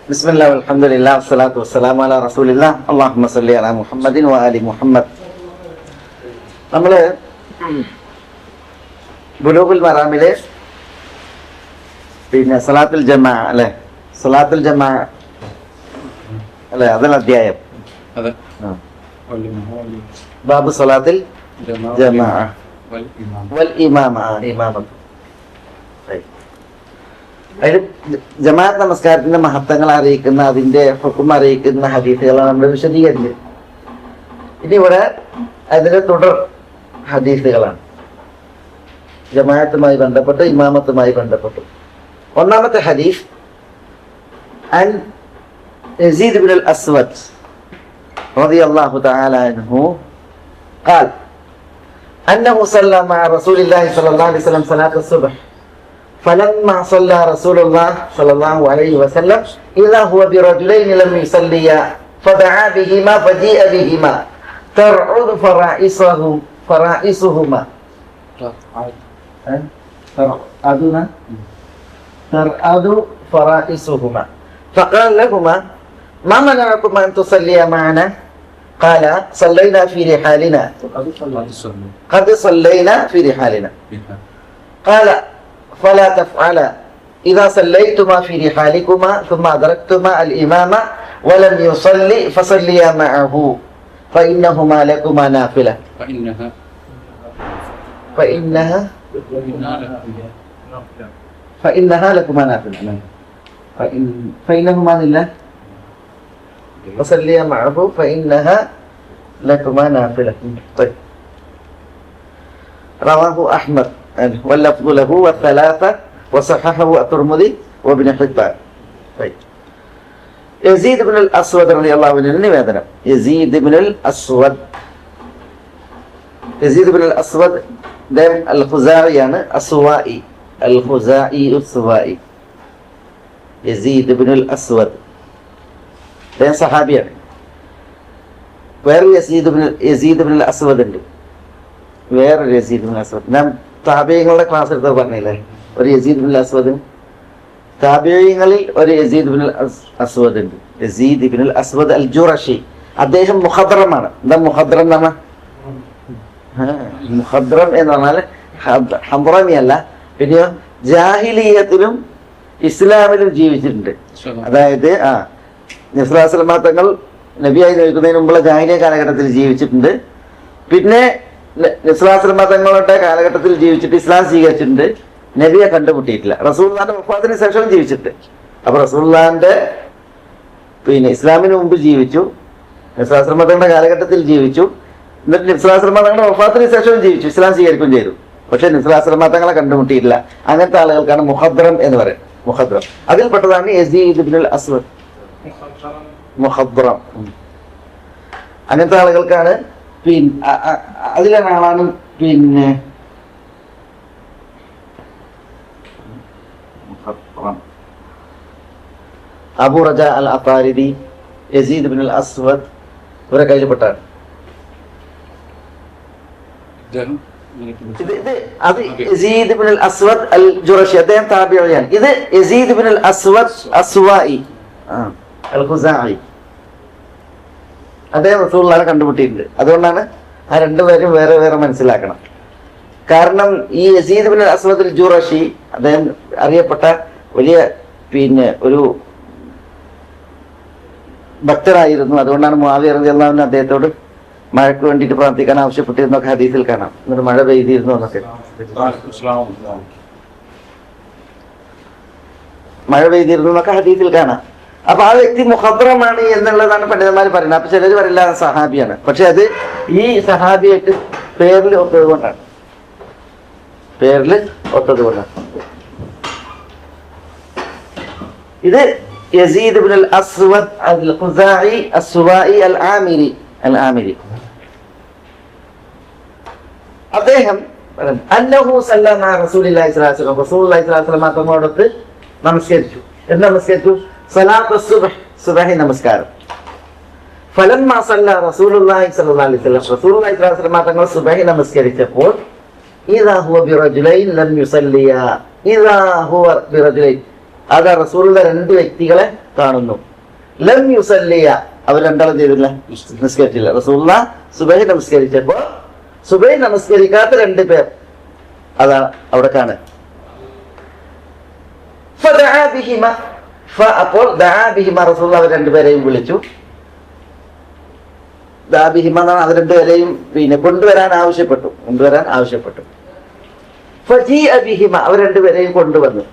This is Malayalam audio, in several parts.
ബിസ്മില്ലാഹി വൽഹംദുലില്ലാഹി വസ്സലാത്തു വസ്സലാമു അലാ റസൂലില്ലാഹ് അല്ലാഹുമ്മ സ്വല്ലി അലാ മുഹമ്മദിൻ വ ആലി മുഹമ്മദ്. നമ്മള് ബുലൂഗുൽ മറാമിലെ പിന്നെ സലാത്തുൽ ജമാ അല്ലെ, സലാത്തുൽ ജമാ അല്ലെ, അതല്ല അധ്യായം. ബാബു സലാത്തിൽ ജമാ വൽ ഇമാമ, ഇമാമത്ത്. അതിൽ ജമാഅത്ത് നമസ്കാരത്തിന്റെ മഹത്വങ്ങൾ അറിയിക്കുന്ന, അതിന്റെ ഹുക്കം അറിയിക്കുന്ന ഹദീസുകളാണ് നമ്മൾ വിശദീകരിച്ചത്. ഇനി ഇവിടെ അതിന്റെ തുടർ ഹദീസുകളാണ് ജമാഅത്തുമായി ബന്ധപ്പെട്ട്, ഇമാമത്തുമായി ബന്ധപ്പെട്ട്. ഒന്നാമത്തെ ഹദീസ് അൻ യസീദ് ഇബ്നുൽ അസ്വദ് റളിയല്ലാഹു തആല അൻഹു قال أنه صلى مع رسول الله صلى الله عليه وسلم صلاة الصبح فلما صلى رسول الله صلى الله عليه وسلم إذا هو برجلين لم يصليا فدعا بهما فجيء بهما ترعد فرائسهما ترعد فرائسهما فقال لهما ما منعكم أن تصليا معنا؟ قال صلينا في رحالنا قد صلينا في رحالنا. قال فلا تفعلا إذا صليتما في رحالكما ثم أدركتما الإمام ولم يصلي فصليا معه فإنهما لكما نافلة. فإنها لكما نافلة. فإنهما لله فصليا معه فإنها لكما نافلة. طيب. رواه أحمد واللفظ له والثلاثة وصححه الترمذي وابن حبان. طيب. يزيد بن الأسود رضي الله عنه നിവേദനം. يزيد بن الأسود അദ്ദേഹം അൽ-ഖുസാഇയാണ്, അസ്വാഇ, അൽ-ഖുസാഇ ഉസ്വാഇ. യസീദ് ഇബ്നുൽ അസ്വദ് അദ്ദേഹം സഹാബിയാണ്. വേറൊരു യസീദ് ഇബ്നുൽ അസ്വദ് ഉണ്ട്, വേറൊരു യസീദ് ഇബ്നുൽ അസ്വദ്. നാം താബിഈങ്ങളുടെ ക്ലാസ് എടുത്ത് പറഞ്ഞില്ലേ, ഒരു യസീദ് ഇബ്നുൽ അസ്വദ്. താബിഈങ്ങളിൽ ഒരു യസീദ് ഇബ്നുൽ അസ്വദ് ഉണ്ട്, യസീദ് ഇബ്നുൽ അസ്വദ് അൽ ജുറഷി. അദ്ദേഹം മുഖദ്റമാണ്. എന്താ മുഖദ്റം എന്ന് പറഞ്ഞാൽ? മുഖദ്റം എന്ന് പറഞ്ഞാൽ ഹംറമി അല്ല, പിന്നെ ജാഹിലിയത്തിലും ഇസ്ലാമിലും ജീവിച്ചിട്ടുണ്ട്. അതായത് നബി സ്വല്ലല്ലാഹു അലൈഹി വസല്ലം തങ്ങൾ നബിയായി നിൽക്കുന്നതിന് മുമ്പുള്ള ജാഹിലിയ കാലഘട്ടത്തിൽ ജീവിച്ചിട്ടുണ്ട്. പിന്നെ നബി സ്വല്ലല്ലാഹു അലൈഹി വസല്ലം തങ്ങളുടെ കാലഘട്ടത്തിൽ ജീവിച്ചിട്ട് ഇസ്ലാം സ്വീകരിച്ചിട്ടുണ്ട്. നബിയെ കണ്ടുമുട്ടിയിട്ടില്ല. റസൂലുള്ളാഹിന്റെ വഫാത്തിന് ശേഷം ജീവിച്ചിട്ട്. അപ്പൊ റസൂലുള്ളാഹിന്റെ പിന്നെ ഇസ്ലാമിന് മുമ്പ് ജീവിച്ചു, നബി സ്വല്ലല്ലാഹു അലൈഹി വസല്ലം തങ്ങളുടെ കാലഘട്ടത്തിൽ ജീവിച്ചു, എന്നിട്ട് നബി സ്വല്ലല്ലാഹു അലൈഹി വസല്ലം തങ്ങളുടെ വഫാത്തിന് ശേഷം ജീവിച്ചു, ഇസ്ലാം സ്വീകരിക്കുകയും ചെയ്തു. പക്ഷെ നബി സ്വല്ലല്ലാഹു അലൈഹി വസല്ലം തങ്ങളെ കണ്ടുമുട്ടിയിട്ടില്ല. അങ്ങനത്തെ ആളുകൾക്കാണ് മുഖദ്റം എന്ന് പറയുന്നത്. മുഖദ്റം അതിൽപ്പെട്ടതാണ് യസീദ് ഇബ്നുൽ അസ്വദ്. മുഖദ്റം അങ്ങനത്തെ ആളുകൾക്കാണ്. പിന്നെ അതിലൊരാളാണ് പിന്നെ അബൂ റജ അൽ അത്താരിദി, യസീദ് ഇബ്നുൽ അസ്വദ് ഇവരെ കയ്യിൽപ്പെട്ടാണ്. അത് യസീദ് ഇബ്നുൽ അസ്വദ് അൽ ജുറഷി, അദ്ദേഹം താബിഈയാണ്. ഇത് യസീദ് ഇബ്നുൽ അസ്വദ് അസ്വാഇ അൽ ഖുസാഇ, അദ്ദേഹം റസൂലുള്ളാഹിനെ കണ്ടുമുട്ടിയിട്ടുണ്ട്. അതുകൊണ്ടാണ് ആ രണ്ടുപേരും വേറെ വേറെ മനസ്സിലാക്കണം. കാരണം ഈ യസീദ് ഇബ്നുൽ അസ്വദ് അൽ ജുറഷി അദ്ദേഹം അറിയപ്പെട്ട വലിയ പിന്നെ ഒരു ഭക്തരായിരുന്നു. അതുകൊണ്ടാണ് മുആവിയ റളിയല്ലാഹു അൻഹു അദ്ദേഹത്തോട് മഴയ്ക്ക് വേണ്ടിയിട്ട് പ്രാർത്ഥിക്കാൻ ആവശ്യപ്പെട്ടിരുന്നൊക്കെ ഹദീസിൽ കാണാം. എന്നിട്ട് മഴ പെയ്തിരുന്നു എന്നൊക്കെ, മഴ പെയ്തിരുന്നു എന്നൊക്കെ ഹദീസിൽ കാണാം. അപ്പൊ ആ വ്യക്തി മുഖദ്റമാണ് എന്നുള്ളതാണ് പണ്ഡിതന്മാർ പറയുന്നത്. അപ്പൊ ചിലർ പറയില്ല സഹാബിയാണ്, പക്ഷെ അത് ഈ സഹാബിയായിട്ട് പേരിൽ ഒത്തത് കൊണ്ടാണ്, ഇത് യസീദ് ഇബ്നുൽ അസ്വദ് അൽ ഖുസാഇ അസ്വാഇ അൽ ആമിരി അദ്ദേഹം അന്നഹു സല്ലല്ലാഹു അലൈഹി റസൂലുള്ളാഹി സ്വല്ലല്ലാഹു അലൈഹി വസല്ലം റസൂലുള്ളാഹി സ്വല്ലല്ലാഹു അലൈഹി വസല്ലം തങ്ങളോടൊത്ത് നമസ്കരിച്ചു. എന്ന് നമസ്കരിച്ചു? സലാത്ത് സുബ്ഹി നമസ്കാരം. ഫലമ്മാ സല്ല റസൂലുള്ളാഹി സ്വല്ലല്ലാഹു അലൈഹി വസല്ലം റസൂലുള്ളാഹി സ്വല്ലല്ലാഹു അലൈഹി വസല്ലം തങ്ങൾ സുബ്ഹി നമസ്കരിച്ചപ്പോൾ ഇദാ ഹുവ ബിറജുലൈൻ ലം യുസല്ലിയാ, ഇദാ ഹുവ ബിറജുലൈൻ അത് റസൂലുള്ള രണ്ട് വ്യക്തികളെ കാണുന്നു. ലം യുസല്ലിയ, അവർ രണ്ടാളും ചെയ്തില്ല, നിസ്കരിച്ചില്ല. റസൂലുള്ള സുബഹി നമസ്കരിച്ചപ്പോ സുബഹി നമസ്കരിക്കാത്ത രണ്ട് പേർ അതാണ് അവിടെ കാണുക. അപ്പോൾ റസൂലുള്ള അവർ രണ്ടുപേരെയും വിളിച്ചു. ദാബിഹിമ എന്നാണ്, അത് രണ്ടുപേരെയും പിന്നെ കൊണ്ടുവരാൻ ആവശ്യപ്പെട്ടു. ഫജീഅ അവർ രണ്ടുപേരെയും കൊണ്ടുവന്നു.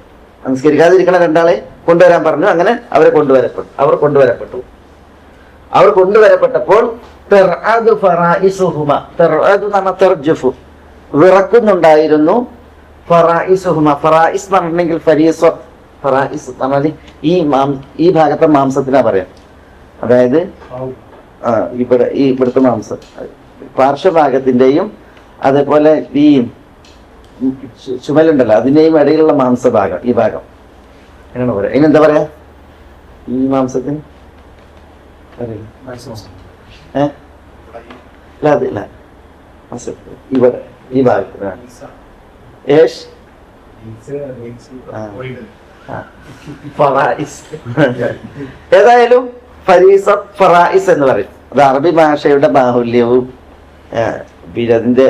നമസ്കരിക്കാതിരിക്കണ രണ്ടാളെ കൊണ്ടുവരാൻ പറഞ്ഞു. അങ്ങനെ അവർ കൊണ്ടുവരപ്പെട്ടപ്പോൾ വിറക്കുന്നുണ്ടായിരുന്നു. ഫറായിസ് പറഞ്ഞിട്ടുണ്ടെങ്കിൽ ഫറായിസ് പറഞ്ഞാൽ ഈ ഭാഗത്തെ മാംസത്തിനാ പറയാം. അതായത് ഇവിടുത്തെ മാംസം പാർശ്വഭാഗത്തിന്റെയും അതേപോലെ ഈ ചുമലുണ്ടല്ലോ അതിന്റെയും ഇടയിലുള്ള മാംസഭാഗം, ഈ ഭാഗം എങ്ങനെ പറയാ, അതിനെന്താ പറയാ ഈ മാംസത്തിന്? ഇവിടെ ഈ ഭാഗത്തിന് ഏതായാലും ഫറായിസ് എന്ന് പറയും. അത് അറബി ഭാഷയുടെ ബാഹുല്യവും പിന്നെ അതിന്റെ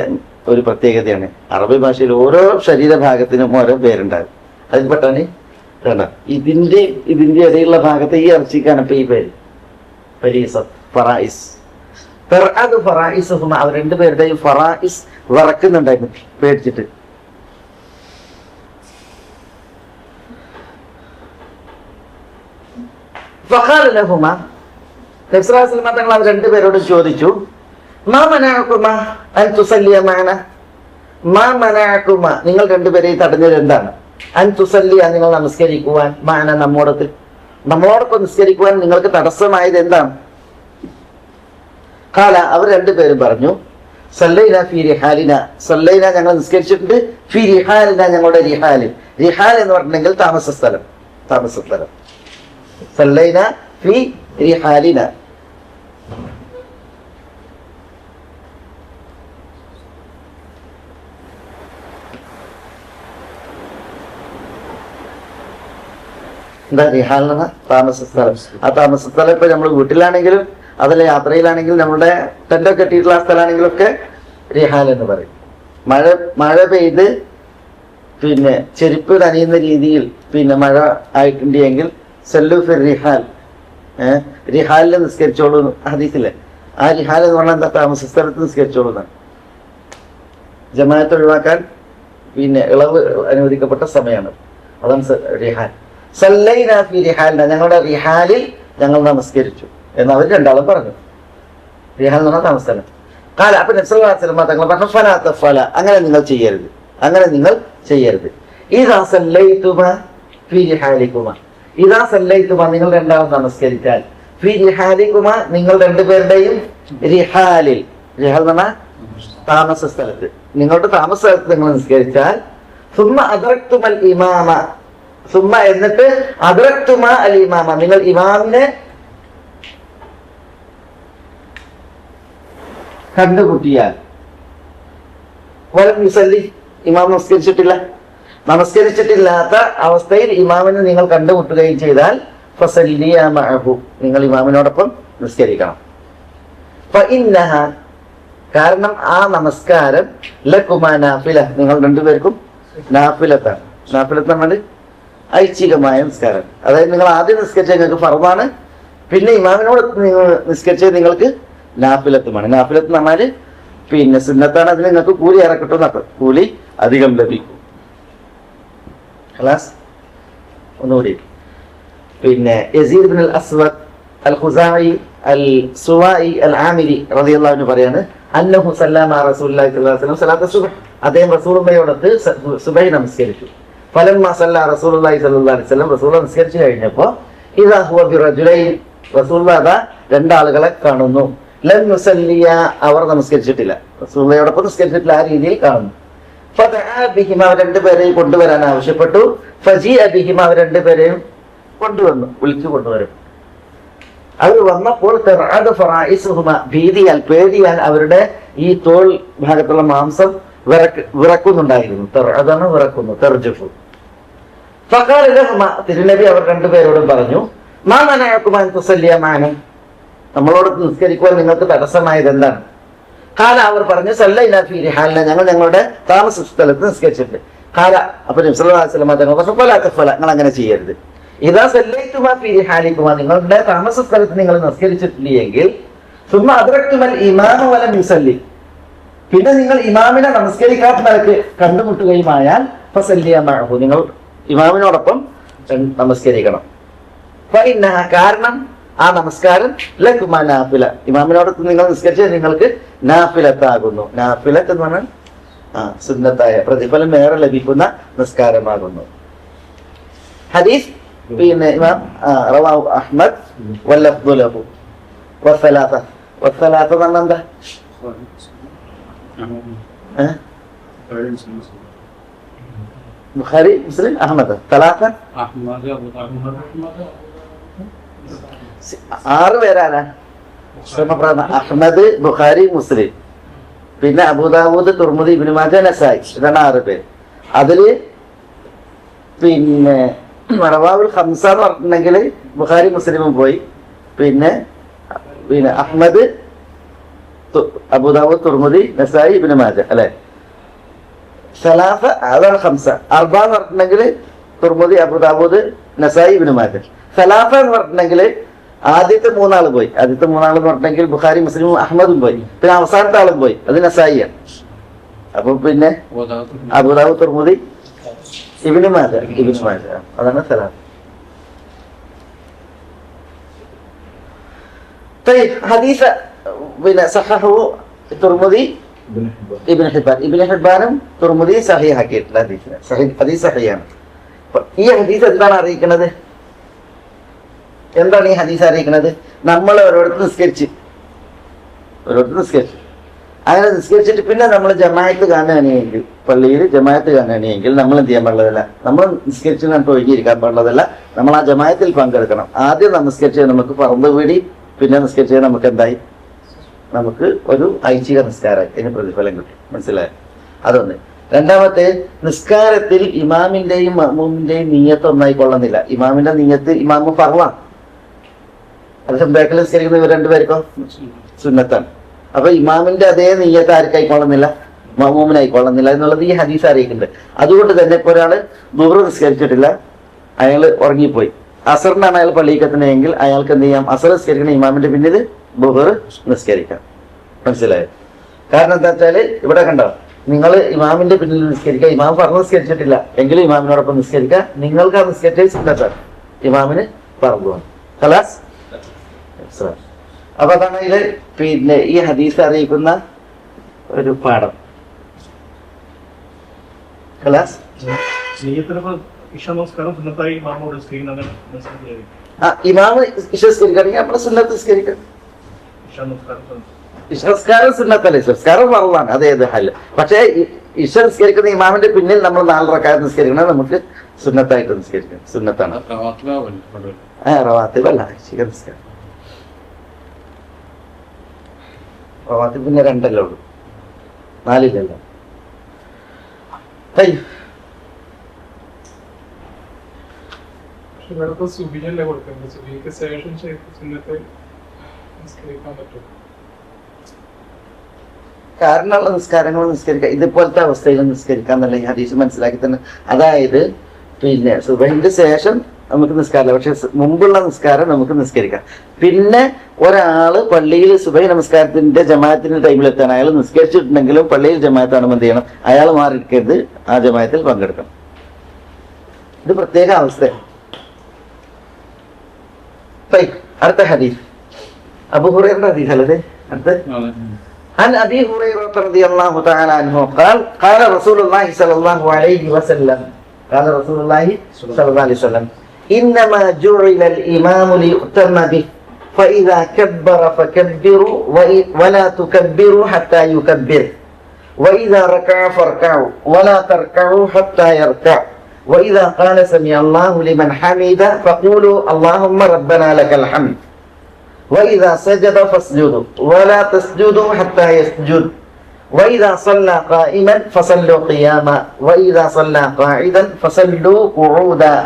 ഒരു പ്രത്യേകതയാണ്. അറബി ഭാഷയിൽ ഓരോ ശരീരഭാഗത്തിനും ഓരോ പേരുണ്ടാകും. അതിൽ പെട്ടാണ് ഇതിന്റെ ഇടയിലുള്ള ഭാഗത്ത് ഈ ഇറച്ചിക്കാണ് ഇപ്പൊ ഈ പേര് ഫറായിസ്. അവർ രണ്ടുപേരുടെയും ഫറായിസ് വിറക്കുന്നുണ്ടായിരുന്നു പേടിച്ചിട്ട്. തങ്ങൾ അവർ രണ്ടുപേരോട് ചോദിച്ചു, നിങ്ങൾ രണ്ടുപേരെയും തടഞ്ഞത് എന്താണ്? നിങ്ങൾ നമസ്കരിക്കുവാൻ നമ്മളോടൊപ്പം നിസ്കരിക്കുവാൻ നിങ്ങൾക്ക് തടസ്സമായത് എന്താണ്? ഖാല അവർ രണ്ടുപേരും പറഞ്ഞു, സല്ലൈന ഫീ റിഹാലിന, സല്ലൈന ഞങ്ങൾ നിസ്കരിച്ചിട്ടുണ്ട്, ഫീ റിഹാലിന ഞങ്ങളുടെ റിഹാലിൽ. റിഹാൽ എന്ന് പറഞ്ഞിട്ടുണ്ടെങ്കിൽ താമസ സ്ഥലം. സല്ലൈന ഫീ റിഹാലിന. എന്താ റിഹാൽ എന്ന താമസ സ്ഥലം? ആ താമസ സ്ഥലം ഇപ്പൊ നമ്മൾ വീട്ടിലാണെങ്കിലും അതല്ല യാത്രയിലാണെങ്കിലും നമ്മുടെ ടെന്റൊക്കെ കെട്ടിയിട്ടുള്ള സ്ഥലമാണെങ്കിലും ഒക്കെ റിഹാൽ എന്ന് പറയും. മഴ പെയ്ത് പിന്നെ ചെരുപ്പ് നനയുന്ന രീതിയിൽ പിന്നെ മഴ ആയിട്ടുണ്ടെങ്കിൽ സല്ലു ഫിർ റിഹാൽ, റിഹാലിൽ നിസ്കരിച്ചോളൂ ഹദീസിലെ. ആ റിഹാൽ എന്ന് പറഞ്ഞാൽ എന്താ? താമസ സ്ഥലത്ത് നിസ്കരിച്ചോളൂ എന്നാണ്. ജമാഅത്ത് ഒഴിവാക്കാൻ പിന്നെ ഇളവ് അനുവദിക്കപ്പെട്ട സമയമാണ്. അതാണ് റിഹാൽ. സല്ലൈന ഫീ റിഹാലിന, ഞങ്ങളുടെ റിഹാലിൽ ഞങ്ങൾ നമസ്കരിച്ചു എന്ന് അവർ രണ്ടാളും പറഞ്ഞു. റിഹാൽ എന്ന് പറഞ്ഞാൽ താമസസ്ഥലം. കാല അപ്പൊ നബി സല്ലല്ലാഹു അലൈഹി വസല്ലം തങ്ങൾ പറഞ്ഞു, ഫലാ തഫല, അങ്ങനെ നിങ്ങൾ ചെയ്യരുത്. ഇദാ സല്ലൈതുമ ഫീ റിഹാലികുമ, ഇദാ സല്ലൈതുമ നിങ്ങൾ രണ്ടാളും നമസ്കരിച്ചാൽ, ഫീ റിഹാലികുമ നിങ്ങൾ രണ്ടുപേരുടെയും റിഹാലിൽ, റിഹാൽ എന്ന് പറഞ്ഞാൽ താമസ സ്ഥലത്ത്, നിങ്ങളുടെ താമസ സ്ഥലത്ത് നിങ്ങൾ നിസ്കരിച്ചാൽ, സുമ്മ അദ്റക്തുമൽ ഇമാമ, സുമ്മ എന്നിട്ട് അദ്റക്തുമ അൽ ഇമാമ നിങ്ങൾ ഇമാമിനെ കണ്ടുമുട്ടിയാൽ, വലം യുസല്ലി ഇമാം നമസ്കരിച്ചിട്ടില്ലാത്ത അവസ്ഥയിൽ ഇമാമിനെ നിങ്ങൾ കണ്ടുമുട്ടുകയും ചെയ്താൽ, ഫസല്ലിയ മഅഹു നിങ്ങൾ ഇമാമിനോടൊപ്പം നിസ്കരിക്കണം. ഫഇന്നഹ കാരണം ആ നമസ്കാരം ലകുമാ നാഫില നിങ്ങൾ രണ്ടുപേർക്കും നാഫിലത്താണ്. നാഫിലത്ത് പറഞ്ഞാൽ ഐച്ഛികമായ നിസ്കാരം. അതായത് നിങ്ങൾ ആദ്യം നിസ്കരിച്ചത് നിങ്ങൾക്ക് ഫർദാണ്, പിന്നെ ഇമാമിനോട് നിങ്ങൾ നിസ്കരിച്ചത് നിങ്ങൾക്ക് നാഫിലത്തുമാണ്. നാഫിലത്ത് എന്ന് പറഞ്ഞാല് പിന്നെ സുന്നത്താണ്. അതിന് നിങ്ങൾക്ക് കൂലി ഏറെ കിട്ടും, കൂലി അധികം ലഭിക്കും. ഖലാസ് ഒന്നുകൂടി പിന്നെ യസീദ് ഇബ്നുൽ അസ്വദ് അൽ ഖുസാഇ അൽ സുവാഇ അൽ ആമിരി റളിയല്ലാഹു അൻഹു പറയാണ്, അന്നഹു സല്ലമ റസൂലുള്ളാഹി സ്വല്ലല്ലാഹു അലൈഹി വസല്ലം സലാത്ത സുബ്ഹ്, അദ്ദേഹം റസൂലുള്ളാഹിയോടൊത്ത് സുബഹി നമസ്കരിച്ചു. ഫലമ്മ സല്ല റസൂലുള്ളാഹി സ്വല്ലല്ലാഹു അലൈഹി വസല്ലം റസൂൽ നമസ്കരിച്ചു കഴിഞ്ഞപ്പോൾ ഇദാ ഹുവ ബിറജുലൈൻ രസൂലുള്ളാഹി രണ്ടാളുകളെ കാണുന്നു. ലം യുസല്ലിയ അവർ നമസ്കരിച്ചിട്ടില്ല, റസൂലുള്ളാഹിയോടൊപ്പം നിസ്കരിച്ചിട്ടില്ല, ആ രീതിയിൽ കാണുന്നു. ഫദഅ ബിഹിമ അവർ രണ്ടുപേരെയും കൊണ്ടുവരാൻ ആവശ്യപ്പെട്ടു. ഫജീഅ ബിഹിമ അവർ രണ്ടുപേരെയും കൊണ്ടുവന്നു, വിളിച്ചു കൊണ്ടുവരും. അവർ വന്നപ്പോൾ ഭീതിയാൽ പേടിയാൽ അവരുടെ ഈ തോൾ ഭാഗത്തുള്ള മാംസം വിറക്കുന്നുണ്ടായിരുന്നു. അതാണ് വിറക്കുന്നു, തെർജഫു. ഫഖാല ലഹുമാ, തിരുനബി അവർ രണ്ടുപേരോടും പറഞ്ഞു, മാ മനഅകുമാ അൻ തുസല്ലിയ മഅനാ, നമ്മളോട് നിസ്കരിക്കുവാൻ നിങ്ങൾക്ക് തടസ്സമായത് എന്താണ്? ഖാല, അവർ പറഞ്ഞു, സല്ലൈനാ ഫീ റിഹാലിനാ, ഞങ്ങൾ ഞങ്ങളുടെ താമസ സ്ഥലത്ത് നിസ്കരിച്ചിട്ടുണ്ട്. ഖാല, അപ്പോൾ നബി സല്ലല്ലാഹു അലൈഹി വസല്ലം തങ്ങൾ പറഞ്ഞു, ഫലാ തഫ്അല, നിങ്ങൾ അങ്ങനെ ചെയ്യരുത്. ഇദാ സല്ലൈതുമാ ഫീ റിഹാലികുമാ, നിങ്ങളുടെ താമസ സ്ഥലത്ത് നിങ്ങൾ നിസ്കരിച്ചിട്ടില്ലെങ്കിൽ, സുമ്മ അദ്റക്തുമൽ ഇമാമ വലം യുസല്ലി, പിന്നെ നിങ്ങൾ ഇമാമിനെ നമസ്കരിക്കാത്ത നിലക്ക് കണ്ടുമുട്ടുകയുമായാൽ ഫസല്ലിയ മഅഹു, നിങ്ങൾ ഇമാമിനോടൊപ്പം നമസ്കരിക്കണം. ഫഇന്നഹ, കാരണം ആ നമസ്കാരം ലകുമാ നാഫില, ഇമാമിനോടൊത്ത് നിങ്ങൾ നിസ്കരിച്ചാൽ നിങ്ങൾക്ക് നാഫിലത്താകുന്നു. നാഫിലത്ത് എന്ന് പറഞ്ഞാൽ സുന്നത്തായ പ്രതിഫലം ഏറെ ലഭിക്കുന്ന നിസ്കാരമാകുന്നു. ഹദീസ് പിന്നെ ഇമാം റവാഹു അഹ്മദ് വല്ലഫ്ദു ലഹു വസലാത്ത. വസലാത്ത എന്ന് പറഞ്ഞാൽ എന്താ? ബുഖാരി, മുസ്ലിം, അഹ്മദ്. തലാത്ത 6 പേരാണ്. അഹ്മദ്, ബുഖാരി, മുസ്ലിം, പിന്നെ അബൂദാവൂദ്, തുർമുദി, ഇബ്നു മാജ, നസായി, ഇതാണ് 6 പേര്. അതില് പിന്നെ റവാവുൽ ഖംസ എന്ന് പറഞ്ഞിട്ടുണ്ടെങ്കിൽ ബുഖാരി, മുസ്ലിമും പോയി, പിന്നെ അഹ്മദ്, അബൂദാവൂദ്, തുർമുദി, നസായി, ഇബ്നു മാജ, അല്ലെ? സലാസ അതാണ് ഖംസ. അർബ എന്ന് പറഞ്ഞിട്ടുണ്ടെങ്കിൽ തുർമുദി, അബൂദാവൂദ്, നസായി, ഇബ്നു മാജ. സലാസ എന്ന് പറഞ്ഞിട്ടുണ്ടെങ്കിൽ ആദ്യത്തെ 3 ആള് പോയി. ആദ്യത്തെ 3 ആളെന്ന് പറഞ്ഞിട്ടുണ്ടെങ്കിൽ ബുഖാരി, മുസ്ലിമും അഹ്മദും പോയി, പിന്നെ അവസാനത്തെ ആളും പോയി, അത് നസായിയാണ്. അപ്പൊ പിന്നെ അബൂദാവൂദ്, തുർമുദി, ഇബ്നു മാജ, അതാണ് സലാസ. ഹദീസ് പിന്നെ സഹഹു തുർമുദി, ഇബ്നു ഹിബ്ബാനും തുർമുദി സഹീഹാക്കിയിട്ടുള്ള ഹദീസ് സഹീഹാണ്. ഈ ഹദീസ് എന്താണ് അറിയിക്കുന്നത്? എന്താണ് ഈ ഹദീസ് അറിയിക്കുന്നത്? നമ്മൾ ഓരോരുത്തർ നിസ്കരിച്ച് അങ്ങനെ നിസ്കരിച്ചിട്ട് പിന്നെ നമ്മൾ ജമാഅത്ത് കാണുകയാണെങ്കിൽ, പള്ളിയിൽ ജമാഅത്ത് കാണുകയാണെങ്കിൽ നമ്മൾ എന്ത് ചെയ്യാൻ പാടുള്ളതല്ല, നമ്മൾ നിസ്കരിച്ച് കണ്ട് ഒഴിഞ്ഞിരിക്കാൻ പാടുള്ളതല്ല, നമ്മൾ ആ ജമാഅത്തിൽ പങ്കെടുക്കണം. ആദ്യം നമസ്കരിച്ച് നമുക്ക് പറമ്പ് വീടി, പിന്നെ നിസ്കരിച്ച് നമുക്ക് എന്തായി, നമുക്ക് ഒരു ഐച്ഛിക നിസ്കാരം, ഇതിന് പ്രതിഫലം കിട്ടും. മനസ്സിലായോ? അതൊന്ന്. രണ്ടാമത്തെ, നിസ്കാരത്തിൽ ഇമാമിന്റെയും മഅ്മൂമിന്റെയും നിയ്യത്ത് ഒന്നായിക്കൊള്ളുന്നില്ല. ഇമാമിന്റെ നിയ്യത്ത് ഇമാമ് ഫർളാണ്, അത് ബേക്കിൽ നിസ്കരിക്കുന്ന ഇവർ രണ്ടുപേർക്കും സുന്നത്താണ്. അപ്പൊ ഇമാമിന്റെ അതേ നിയ്യത്ത് ആർക്കായിക്കൊള്ളുന്നില്ല, മഅ്മൂമിനായിക്കൊള്ളുന്നില്ല എന്നുള്ളത് ഈ ഹദീസ് അറിയിക്കുന്നുണ്ട്. അതുകൊണ്ട് തന്നെ ഇപ്പൊ ഒരാള് ദുഹ്ർ നിസ്കരിച്ചിട്ടില്ല, അയാൾ ഉറങ്ങിപ്പോയി, അസറിനാണ് അയാൾ പള്ളിക്ക് എത്തുന്നതെങ്കിൽ അയാൾക്ക് എന്ത് ചെയ്യാം, അസർ നിസ്കരിക്കുന്ന ഇമാമിന്റെ പിന്നിൽ ദുഹ്ർ നിസ്കരിക്കാം. മനസ്സിലായോ? കാരണം എന്താ വെച്ചാല് ഇവിടെ കണ്ടോ, നിങ്ങൾ ഇമാമിന്റെ പിന്നിൽ നിസ്കരിക്കുക, ഇമാം പറഞ്ഞു നിസ്കരിച്ചിട്ടില്ല എങ്കിലും ഇമാമിനോടൊപ്പം നിസ്കരിക്കുക, നിങ്ങൾക്ക് ആ നിസ്കരിച്ച സുന്നത്താണ്, ഇമാമിന് പറഞ്ഞു. ഖലാസ്. അപ്പൊ അതാണ് ഇതില് പിന്നെ ഈ ഹദീസ് അറിയിക്കുന്ന ഒരു പാഠം. ഖലാസ്. ഇമാമ് ഇഷ്കരിക്കുകയാണെങ്കിൽ നമ്മളെ സുന്നത്ത് നിസ്കരിക്കാം. ഇഷ്കാരം സുന്നത്തല്ലേ, ഇഷ്കാരം ഫർളാണ്, അതേത് ഹല്ല്. പക്ഷേ ഇഷ നിസ്കരിക്കുന്ന ഇമാമിന്റെ പിന്നിൽ നമ്മൾ 4 റക്അത്ത് നിസ്കരിക്കണം, നമുക്ക് സുന്നത്തായിട്ട് നിസ്കരിക്കണം, സുന്നത്താണ്. റവാത്തിബ് അല്ല, ഐച്ഛിക നിസ്കാരം. റവാത്തിബ് പിന്നെ 2 ഉള്ളൂ, 4 കാരണമുള്ള നിസ്കാരങ്ങൾ നിസ്കരിക്കാം. ഇതുപോലത്തെ അവസ്ഥയിൽ നിസ്കരിക്കാൻ നല്ല ഈ ഹദീസ് മനസ്സിലാക്കി തന്നെ. അതായത് പിന്നെ സുബഹിന്റെ ശേഷം നമുക്ക് നിസ്കാരമില്ല, പക്ഷെ മുമ്പുള്ള നിസ്കാരം നമുക്ക് നിസ്കരിക്കാം. പിന്നെ ഒരാള് പള്ളിയിൽ സുബഹി നമസ്കാരത്തിന്റെ ജമാഅത്തിന്റെ ടൈമിലെത്താണ്, അയാൾ നിസ്കരിച്ചിട്ടുണ്ടെങ്കിലും പള്ളിയിൽ ജമാഅത്താണെന്ന് എന്ത് ചെയ്യണം, അയാൾ മാറിയിരിക്കരുത്, ആ ജമാഅത്തിൽ പങ്കെടുക്കണം. ഇത് പ്രത്യേക അവസ്ഥയാണ്. അടുത്ത ഹദീസ് അബൂ ഹുറൈറയുടെ ഹദീസ് അല്ലേ? അടുത്ത عن أبي هريرة رضي الله تعالى عنه قال قال رسول الله صلى الله عليه وسلم إنما جعل الإمام ليؤتم به فإذا كبر فكبروا ولا تكبروا حتى يكبر وإذا ركع فاركعوا ولا تركعوا حتى يركع وإذا قال سمع الله لمن حمده فقولوا اللهم ربنا لك الحمد وإذا سجد فاسجدوا ولا تسجدوا حتى يسجد وإذا صلى قائما فصلوا قياما وإذا صلى قاعدا فصلوا قعودا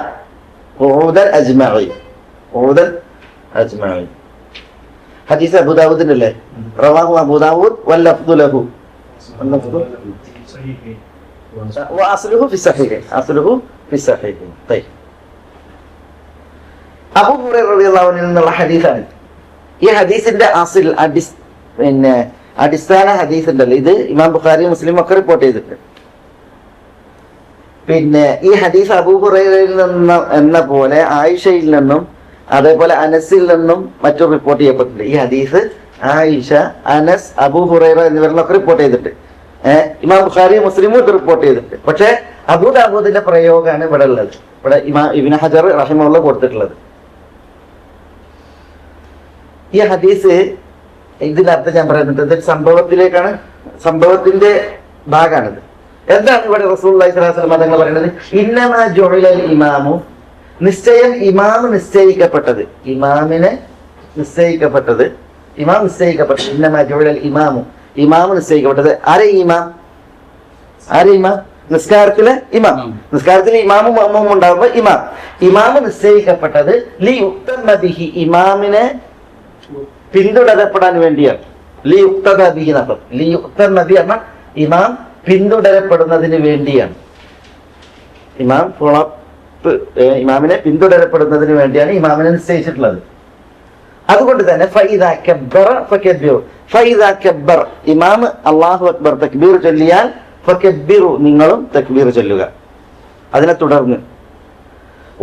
قعودا أجمعين. حديث أبو داود الله رواه أبو داود واللفظ له وأصله في الصحيح طيب. അബൂ ഹുറൈറ റളിയല്ലാഹു അൻഹു എന്നുള്ള ഹദീസാണ്. ഈ ഹദീസിന്റെ പിന്നെ അടിസ്ഥാന ഹദീസ് ഉണ്ടല്ലോ, ഇത് ഇമാം ബുഖാരി മുസ്ലിം ഒക്കെ റിപ്പോർട്ട് ചെയ്തിട്ടുണ്ട്. പിന്നെ ഈ ഹദീസ് അബൂ ഹുറൈറയിൽ നിന്ന് എന്ന പോലെ ആയിഷയിൽ നിന്നും അതേപോലെ അനസിൽ നിന്നും മറ്റും റിപ്പോർട്ട് ചെയ്യപ്പെട്ടിട്ടുണ്ട്. ഈ ഹദീസ് ആയിഷ, അനസ്, അബൂ ഹുറൈറ എന്നിവരിലൊക്കെ റിപ്പോർട്ട് ചെയ്തിട്ടുണ്ട്. ഇമാം ബുഖാരി മുസ്ലിമും ഇത് റിപ്പോർട്ട് ചെയ്തിട്ടുണ്ട്. പക്ഷെ അബൂ ദാവൂദിന്റെ പ്രയോഗമാണ് ഇവിടെ ഉള്ളത്. ഇവിടെ ഇമാം ഇബ്നു ഹജർ റഹിമഹുല്ലാഹ് കൊടുത്തിട്ടുള്ളത്. ഈ ഹദീസ് ഇതിന്റെ അർത്ഥം ഞാൻ പറയുന്നത് ഇത് സംഭവത്തിന്റെ ഭാഗമാണിത്. എന്താണ് ഇവിടെ റസൂലുള്ളാഹി സ്വല്ലല്ലാഹു അലൈഹി വസല്ലം തങ്ങൾ പറയുന്നത്? ഇന്നമാ ജുഇലൽ ഇമാമു, നിശ്ചയം ഇമാം നിശ്ചയിക്കപ്പെട്ടത്. ഇമാം നിശ്ചയിക്കപ്പെട്ടത്. ഇന്നമാ ജുഇലൽ ഇമാമു, ഇമാം നിശ്ചയിക്കപ്പെട്ടത്. ആരെ ഇമാം? നിസ്കാരത്തിലെ ഇമാമും മഅ്മൂമും ഉണ്ടാകുമ്പോൾ ഇമാം നിശ്ചയിക്കപ്പെട്ടത് ലിയുഖ്തദ ബിഹി, ഇമാമിനെ പിന്തുടരപ്പെടാൻ വേണ്ടിയാണ്. ലിയുഖ്തദ ബിഹി എന്നർത്ഥം. ലിയുഖ്തദ ബിഹി എന്നാൽ ഇമാം പിന്തുടരപ്പെടുന്നതിന് വേണ്ടിയാണ്. ഇമാമിനെ പിന്തുടരപ്പെടുന്നതിന് വേണ്ടിയാണ് ഇമാമിനെ നിശ്ചയിച്ചിട്ടുള്ളത്. അതുകൊണ്ട് തന്നെ ഫൈദാ കബ്ബറ ഫകബ്ബിറു, ഫൈദാ കബ്ബർ, ഇമാം അല്ലാഹു അക്ബർ തക്ബീർ ചൊല്ലിയാൽ ഫകബ്ബിറു, നിങ്ങളും തക്ബീർ ചൊല്ലുക. അതിനെ തുടർന്ന്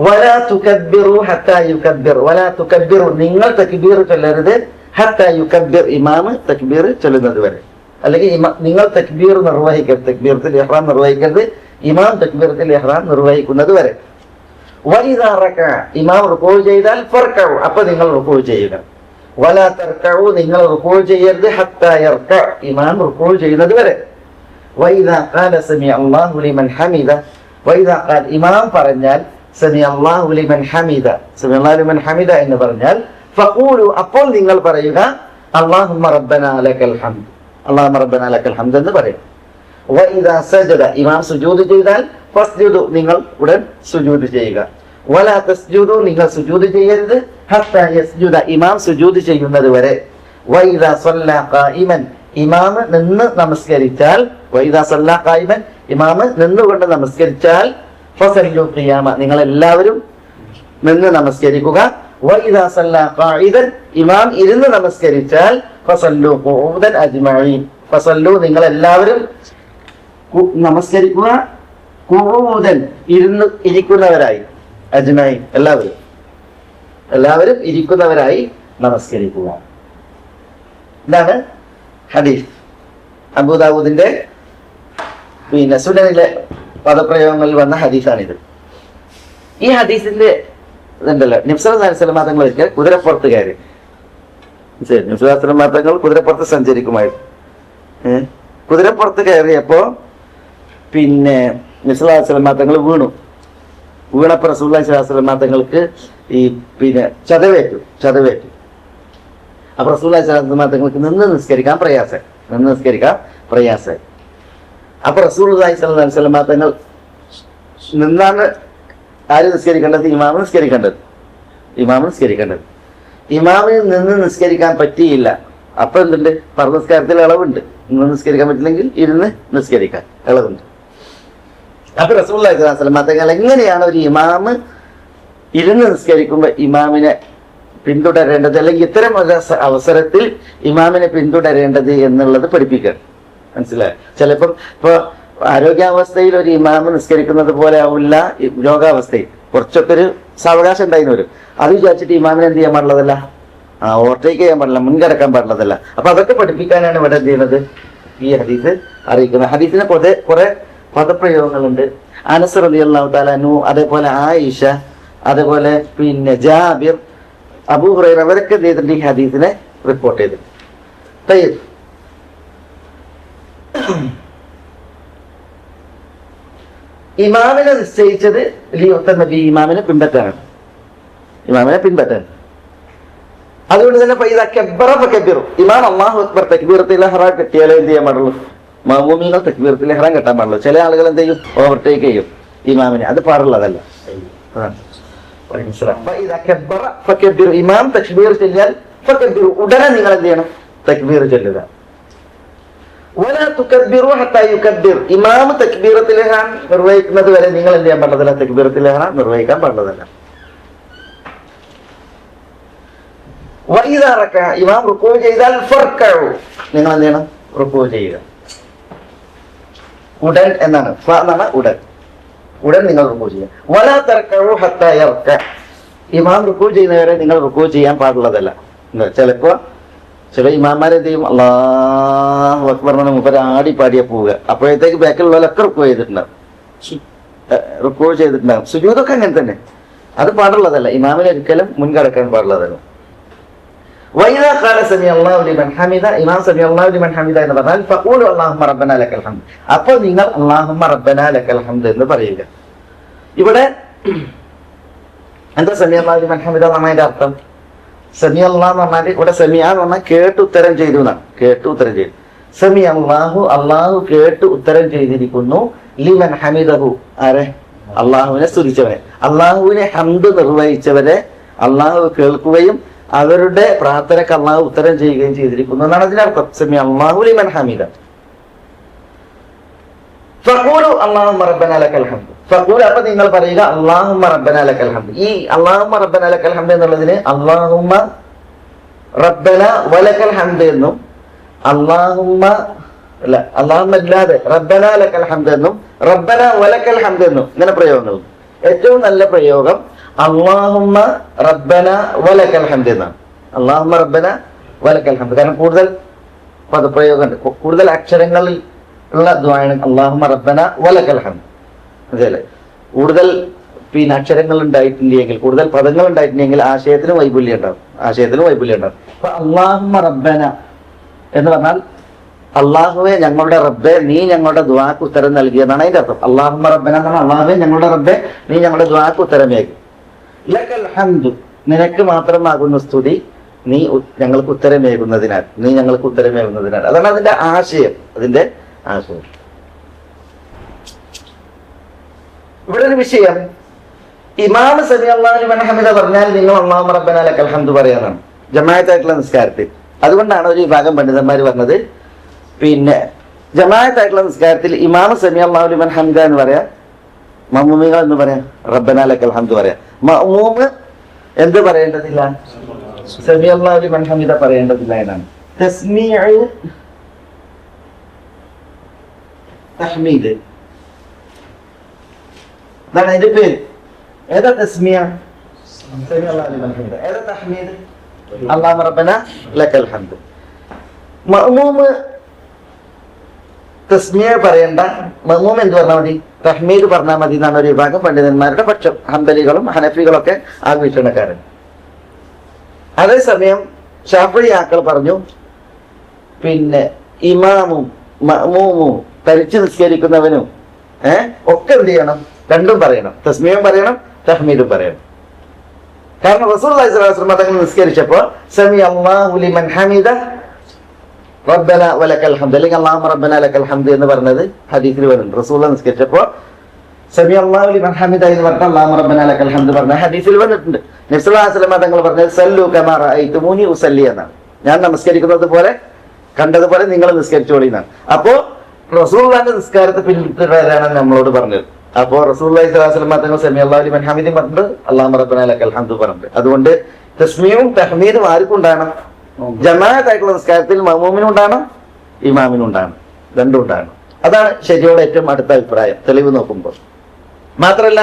വലാ തുകബ്ബിറു ഹത്താ യുകബ്ബിർ, വലാ തുകബ്ബിറു, നിങ്ങൾ തക്ബീർ ചൊല്ലരുത് ഹത്താ യുകബ്ബിർ, ഇമാം തക്ബീർ ചൊല്ലുന്നത് വരെ. അല്ലെങ്കിൽ നിങ്ങൾ തക്ബീർ നിർവഹിക്കരുത്, തക്ബീറത്തുൽ ഇഹ്റാം നിർവഹിക്കരുത്, ഇമാം തക്ബീറത്തുൽ ഇഹ്റാം നിർവഹിക്കുന്നത് വരെ. വഇദാ റകഅ, ഇമാം റുകൂ ചെയ്താൽ ഫർകഉ, അപ്പോൾ നിങ്ങൾ റുകൂ ചെയ്യുക. വലാ തർകഉ, നിങ്ങൾ റുകൂ ചെയ്യരുത് ഹത്താ യർകഅ, ഇമാം റുകൂ ചെയ്യുന്നത് വരെ. വഇദാ ഖാല സമിഅ അല്ലാഹു ലിമൻ ഹമിദ, വഇദാ ഖാല, ഇമാം പറഞ്ഞാൽ സമിഅ അല്ലാഹു ലിമൻ ഹമിദ, സമിഅ അല്ലാഹു ലിമൻ ഹമിദ എന്ന് പറഞ്ഞാൽ ഫഖൂലു, അപ്പോൾ നിങ്ങൾ പറയുക അല്ലാഹുമ്മ റബ്ബനാ ലക്കൽ ഹംദ്, അല്ലാഹുമ്മ റബ്ബനാ ലക്കൽ ഹംദ് എന്ന് പറയും. വഇദാ സജദ, ഇമാം സുജൂദ് ചെയ്താൽ ഫസ്ജുദു, നിങ്ങൾ ഉടൻ സുജൂദ് ചെയ്യുക. വലാ തസ്ജുദു, നിങ്ങൾ സുജൂദ് ചെയ്യരുത് ഹത്താ യസ്ജുദ, ഇമാം സുജൂദ് ചെയ്യുന്നത് വരെ. വഇദാ സല്ലാ ഖായിമൻ, ഇമാം നിന്ന് നമസ്കരിച്ചാൽ, വഇദാ സല്ലാ ഖായിമൻ, ഇമാം നിന്നുകൊണ്ട് നമസ്കരിച്ചാൽ ഫസല്ലു ഖിയാമ, നിങ്ങൾ എല്ലാവരും നിന്ന് നമസ്കരിക്കുക. വഇദാ സല്ലാ ഖായിദൻ, ഇമാം ഇരുന്ന് നമസ്കരിച്ചാൽ ഫസല്ലു ഖുഊദൻ അജ്മഈൻ, ഫസല്ലു, നിങ്ങൾ എല്ലാവരും നമസ്കരിക്കുക ഖുഊദൻ, ഇരിക്കുന്നവരായി, അജ്മഈൻ, എല്ലാവരും ഇരിക്കുന്നവരായി നമസ്കരിക്കുക. ഇതാണ് ഹദീസ്. അബൂ ദാവൂദിന്റെ പിന്നെ സുനനിലെ പദപ്രയോഗങ്ങളിൽ വന്ന ഹദീസാണിത്. ഈ ഹദീസിന്റെ ഇതുണ്ടല്ലോ, നബി സല്ലല്ലാഹു അലൈഹി വസല്ലം തങ്ങൾ ഒരിക്കൽ കുതിരപ്പുറത്ത് കയറി. നബി സല്ലല്ലാഹു അലൈഹി വസല്ലം തങ്ങൾ കുതിരപ്പുറത്ത് സഞ്ചരിക്കുമായിരുന്നു. കുതിരപ്പുറത്ത് കയറിയപ്പോ പിന്നെ നബി സല്ലല്ലാഹു അലൈഹി വസല്ലം തങ്ങൾ വീണപ്പോൾ റസൂലുള്ളാഹി സ്വല്ലല്ലാഹു അലൈഹി വസല്ലം തങ്ങൾക്ക് ഈ പിന്നെ ചതവേറ്റു. അപ്പൊ റസൂലുള്ളാഹി സ്വല്ലല്ലാഹു അലൈഹി വസല്ലം തങ്ങൾക്ക് നിന്ന് നിസ്കരിക്കാൻ പ്രയാസം. അപ്പൊ റസൂലുള്ളാഹി സ്വല്ലല്ലാഹു അലൈഹി വസല്ലം തങ്ങൾ നിന്നാണ് ആര് നിസ്കരിക്കേണ്ടത്? ഇമാം നിസ്കരിക്കേണ്ടത്. ഇമാമിന് നിന്ന് നിസ്കരിക്കാൻ പറ്റിയില്ല. അപ്പൊ എന്തുണ്ട്? നിസ്കാരത്തിൽ ഇളവുണ്ട്. നിന്ന് നിസ്കരിക്കാൻ പറ്റില്ലെങ്കിൽ ഇരുന്ന് നിസ്കരിക്കാൻ ഇളവുണ്ട്. അപ്പൊ റസൂലുള്ളാഹി സ്വല്ലല്ലാഹു അലൈഹി വസല്ലം തങ്ങൾ എങ്ങനെയാണ് ഒരു ഇമാം ഇരുന്ന് നിസ്കരിക്കുമ്പോൾ ഇമാമിനെ പിന്തുടരേണ്ടത്, അല്ലെങ്കിൽ ഇത്തരം അവസരത്തിൽ ഇമാമിനെ പിന്തുടരേണ്ടത് എന്നുള്ളത് പഠിപ്പിക്കുക. മനസ്സിലായോ? ചിലപ്പം ഇപ്പൊ ആരോഗ്യാവസ്ഥയിൽ ഒരു ഇമാം നിസ്കരിക്കുന്നത് പോലെ ആവില്ല രോഗാവസ്ഥയിൽ. കുറച്ചൊക്കെ ഒരു സാവകാശം ഉണ്ടായിരുന്നു വരും. അത് വിചാരിച്ചിട്ട് ഇമാമിനെ എന്ത് ചെയ്യാൻ പാടുള്ളതല്ല, ഓവർടേക്ക് ചെയ്യാൻ പാടില്ല, മുൻകടക്കാൻ പാടുള്ളതല്ല. അപ്പൊ അതൊക്കെ പഠിപ്പിക്കാനാണ് ഇവിടെ എന്ത് ചെയ്യുന്നത്, ഈ ഹദീസ് അറിയിക്കുന്നത്. ഹദീസിന് കുറെ പദപ്രയോഗങ്ങളുണ്ട്. അനസ് റളിയല്ലാഹു തആല അൻഹു, അതേപോലെ ആയിഷ, അതേപോലെ പിന്നെ ജാബിർ, അബൂ ഹുറൈറ, അവരൊക്കെ എന്ത് ചെയ്തിട്ടുണ്ട്? ഈ ഹദീസിനെ റിപ്പോർട്ട് ചെയ്തിട്ടുണ്ട്. ഇമാമിനെ നിശ്ചയിച്ചത് നബി ഇമാമിനെ പിൻപറ്റാണ്. അതുകൊണ്ട് തന്നെ ഇമാം അല്ലാഹു അക്ബർ തക്ബീറത്തുൽ ഇഹ്റാം കെട്ടിയാലേ എന്ത് ചെയ്യാൻ പാടുള്ളൂ, മഅ്മൂമീങ്ങൾ തക്ബീറത്തുൽ ഇഹ്റാം കെട്ടാൻ പാടുള്ളൂ. ചില ആളുകൾ എന്ത് ചെയ്യും, ഓവർടേക്ക് ചെയ്യും ഇമാമിനെ. അത് പാടുള്ളതല്ല. അതാണ്. ഇമാം തക്ബീർ ചൊല്ലിയാൽ ഉടനെ നിങ്ങൾ എന്ത് ചെയ്യണം, തക്ബീർ ചൊല്ലുക. ഇമാം തക്ബീറത്തുൽ ഇഹ്റാം നിർവഹിക്കുന്നത് വരെ നിങ്ങൾ എന്ത് ചെയ്യാൻ പാടില്ല, തക്ബീറത്തുൽ ഇഹ്റാം നിർവഹിക്കാൻ പാടുള്ളതല്ല. ഇമാം റുക്കൂ ചെയ്താൽ നിങ്ങൾ എന്ത് ചെയ്യണം, റുക്കൂ ചെയ്യുക. ഉടൻ എന്നാണ്, എന്നാണ് ഉടൻ. ഉടൻ നിങ്ങൾ റുക്കൂ ചെയ്യുക. വലാ തർക്കഉ ഹത്താ യർക. ഇമാം റുക്കൂ ചെയ്യുന്നവരെ നിങ്ങൾ റുക്കൂ ചെയ്യാൻ പാടുള്ളതല്ല. ചിലപ്പോ ചില ഇമാമാരെ എന്ത് ചെയ്യും, അല്ലാഹു അക്ബർ എന്ന് മുമ്പ് ആടി പാടിയ പോവുക. അപ്പോഴത്തേക്ക് ബാക്കിലുള്ളവരൊക്കെ റുക്കൂ ചെയ്തിട്ടുണ്ടാവും, റുക്കൂ ചെയ്തിട്ടുണ്ടാവും. സുജൂദൊക്കെ അങ്ങനെ തന്നെ. അത് പാടുള്ളതല്ല. ഇമാമിനെ ഒരിക്കലും മുൻകടക്കാൻ പാടുള്ളതല്ല. വൈദാ ഖാല സമി അല്ലാഹു ലിമൻ ഹമിദ, ഇമാം സമി അല്ലാഹു ലിമൻ ഹമിദ എന്ന് പറഞ്ഞാൽ ഫഖൂലു അല്ലാഹുമ്മ റബ്ബനാ ലക്കൽ ഹംദ്. അപ്പോൾ നിങ്ങൾ അല്ലാഹുമ്മ റബ്ബനാ ലക്കൽ ഹംദ് എന്ന് പറയുക. ഇവിടെ എന്താ സമി അല്ലാഹു ലിമൻ ഹമിദ എന്നതിന്റെ അർത്ഥം? സമി അല്ലാഹ് എന്ന് പറഞ്ഞാൽ ഇവിടെ സമി എന്ന് പറഞ്ഞാൽ കേട്ട് ഉത്തരം ചെയ്തു എന്നാണ്. കേട്ട് ഉത്തരം ചെയ്തു. സമി അല്ലാഹു, അല്ലാഹു കേട്ട് ഉത്തരം ചെയ്തിരിക്കുന്നു. ലിമൻ ഹമിദഹു, ആരെ? അല്ലാഹുവിനെ സ്തുതിച്ചവനെ, അല്ലാഹുവിനെ ഹംദ് നിർവഹിച്ചവരെ അല്ലാഹു കേൾക്കുകയും അവരുടെ പ്രാർത്ഥനയ്ക്ക് അല്ലാഹു ഉത്തരം ചെയ്യുകയും ചെയ്തിരിക്കുന്നു എന്നാണ് അതിനർത്ഥം. സമി അല്ലാഹു ലിമൻ ഹമിദ. ഫഖൂലു അല്ലാഹുമ്മ റബ്ബനാ ലക്കൽ ഹംദ്. ഫഖൂലു, അപ്പോൾ നിങ്ങൾ പറയുക അല്ലാഹുമ്മ റബ്ബനാ ലക്കൽ ഹംദ്. ഈ അല്ലാഹുമ്മ റബ്ബനാ ലക്കൽ ഹംദ് എന്നുള്ളതിന് അല്ലാഹുമ്മ റബ്ബനാ വലക്കൽ ഹംദ് എന്നും, അല്ലാഹുമ്മ അല്ല, അല്ലാഹുമ്മ അല്ലാതെ റബ്ബനാ ലക്കൽ ഹംദ് എന്നും റബ്ബനാ വലക്കൽ ഹംദ് എന്നും ഇങ്ങനെ പ്രയോഗങ്ങൾ. ഏറ്റവും നല്ല പ്രയോഗം അല്ലാഹുമ്മ റബ്ബന വലക്കൽ ഹംദ് എന്നാണ്. അല്ലാഹുമ്മ റബ്ബന വലക്കൽ ഹംദ്. കാരണം കൂടുതൽ പദപ്രയോഗമുണ്ട്, കൂടുതൽ അക്ഷരങ്ങളിൽ ഉള്ള ദുആയാണ് അല്ലാഹുമ്മ റബ്ബന വലക്കൽ ഹംദ്. അതല്ലേ, കൂടുതൽ അക്ഷരങ്ങൾ ഉണ്ടായിട്ടുണ്ടെങ്കിൽ, കൂടുതൽ പദങ്ങൾ ഉണ്ടായിട്ടുണ്ടെങ്കിൽ ആശയത്തിനും വൈപുല്യം ഉണ്ടാവും. അപ്പൊ അല്ലാഹുമ്മ റബ്ബന എന്ന് പറഞ്ഞാൽ അള്ളാഹുവെ ഞങ്ങളുടെ റബ്ബെ, നീ ഞങ്ങളുടെ ദുആക്ക് ഉത്തരം നൽകിയെന്നാണ് അതിന്റെ അർത്ഥം. അല്ലാഹുമ്മ റബ്ബന എന്ന് പറഞ്ഞാൽ അള്ളാഹുവെ ഞങ്ങളുടെ റബ്ബെ, നീ ഞങ്ങളുടെ ദുആക്ക് ഉത്തരമേകി. ലക്കൽ ഹംദു, നിനക്ക് മാത്രമാകുന്ന സ്തുതി, നീ ഞങ്ങൾക്ക് ഉത്തരമേകുന്നതിനാൽ, അതാണ് അതിന്റെ ആശയം. ഇവിടെ ഒരു വിഷയം, ഇമാം സമി അല്ലാഹു ലിമൻ ഹമിദ പറഞ്ഞാൽ നിങ്ങൾ അല്ലാഹുമ്മ റബ്ബനാ ലക്കൽ ഹംദു പറയാനാണ് ജമാഅത്തായിട്ടുള്ള നിസ്കാരത്തിൽ. അതുകൊണ്ടാണ് ഒരു വിഭാഗം പണ്ഡിതന്മാർ പറഞ്ഞത്, ജമാഅത്തായിട്ടുള്ള നിസ്കാരത്തിൽ ഇമാം സമി അല്ലാഹു ലിമൻ ഹമിദ എന്ന് പറയാ, മഅ്മൂമികൾ എന്ന് പറയാം റബ്ബനാ ലക്കൽ ഹംദ് പറയാം. മഅ്മൂമ് എന്ത് പറയേണ്ടതില്ല, സമി അല്ലാഹു ലിമൻ ഹമിദ പറയേണ്ടതില്ല എന്നാണ്. തസ്മീഉ തഹ്മീദ്, അതാണ് അതിന്റെ പേര്. ഏതാ തസ്മിയ? സമി അല്ലാഹു ലിമൻ ഹമിദ. ഏതാ തഹ്മീദ്? അല്ലാഹുമ്മ റബ്ബനാ ലക്കൽ ഹംദ്. മഅ്മൂമ് തസ്മിയ പറയണ്ട, മഅ്മൂം എന്ത് പറഞ്ഞാൽ മതി, തഹ്മീദ് പറഞ്ഞാൽ മതി എന്നാണ് ഒരു വിഭാഗം പണ്ഡിതന്മാരുടെ പക്ഷം. ഹംബലികളും ഹനഫികളൊക്കെ ആ വീക്ഷണക്കാരൻ. അതേസമയം ശാഫിഈയാക്കൾ പറഞ്ഞു, ഇമാമും മഅ്മൂമും തനിച്ച് നിസ്കരിക്കുന്നവനും ഒക്കെ എന്ത് ചെയ്യണം, രണ്ടും പറയണം. തസ്മിയും പറയണം, തഹ്മീദും പറയണം. കാരണം റസൂലുള്ളാഹി സ്വല്ലല്ലാഹു അലൈഹി വസല്ലം തങ്ങൾ നിസ്കരിച്ചപ്പോൾ സമി അല്ലാഹു ലിമൻ ഹമിദ റബ്ബന വലക്കൽ ഹംദ്, അല്ലെങ്കിൽ അല്ലാഹുമ്മ റബ്ബന ലക്കൽ ഹംദ് എന്ന് പറഞ്ഞത് ഹദീസിൽ വരുന്നുണ്ട്. റസൂലുള്ളാഹി നിസ്കരിച്ചപ്പോൾ സമി അല്ലാഹു ലിമൻ ഹമിദ എന്ന് പറഞ്ഞാൽ അല്ലാഹുമ്മ റബ്ബന ലക്കൽ ഹംദ് പറഞ്ഞ ഹദീസിൽ വന്നിട്ടുണ്ട്. നബി സല്ലല്ലാഹു അലൈഹി വസല്ലം തങ്ങൾ പറഞ്ഞത് സല്ലു കമാ റഅയ്തുമൂനി ഉസല്ലി എന്നാണ്. ഞാൻ നമസ്കരിക്കുന്നത് പോലെ കണ്ടതുപോലെ നിങ്ങൾ നിസ്കരിച്ചോളി എന്നാണ്. അപ്പോ റസൂലുള്ളാഹിന്റെ നിസ്കാരത്തെ പിന്തുടരാനാണ് നമ്മളോട് പറഞ്ഞത്. അപ്പോ റസൂലുള്ളാഹി സ്വല്ലല്ലാഹു അലൈഹി വസല്ലം തങ്ങൾ സമി അല്ലാഹു ലിമൻ ഹമിദ പറഞ്ഞിട്ട് അല്ലാഹുമ്മ റബ്ബന ലക്കൽ ഹംദ് പറഞ്ഞിട്ട്. അതുകൊണ്ട് തസ്മീഉം തഹ്മീദും ആർക്കും ഉണ്ടാകണം, ജമാഅത്തായിട്ടുള്ള നിസ്കാരത്തിൽ മഅ്മൂമിനും ഉണ്ടാകണം, ഇമാമിനും ഉണ്ടാകണം, രണ്ടും ഉണ്ടാകണം. അതാണ് ശരിയോടെ ഏറ്റവും അടുത്ത അഭിപ്രായം തെളിവ് നോക്കുമ്പോൾ. മാത്രല്ല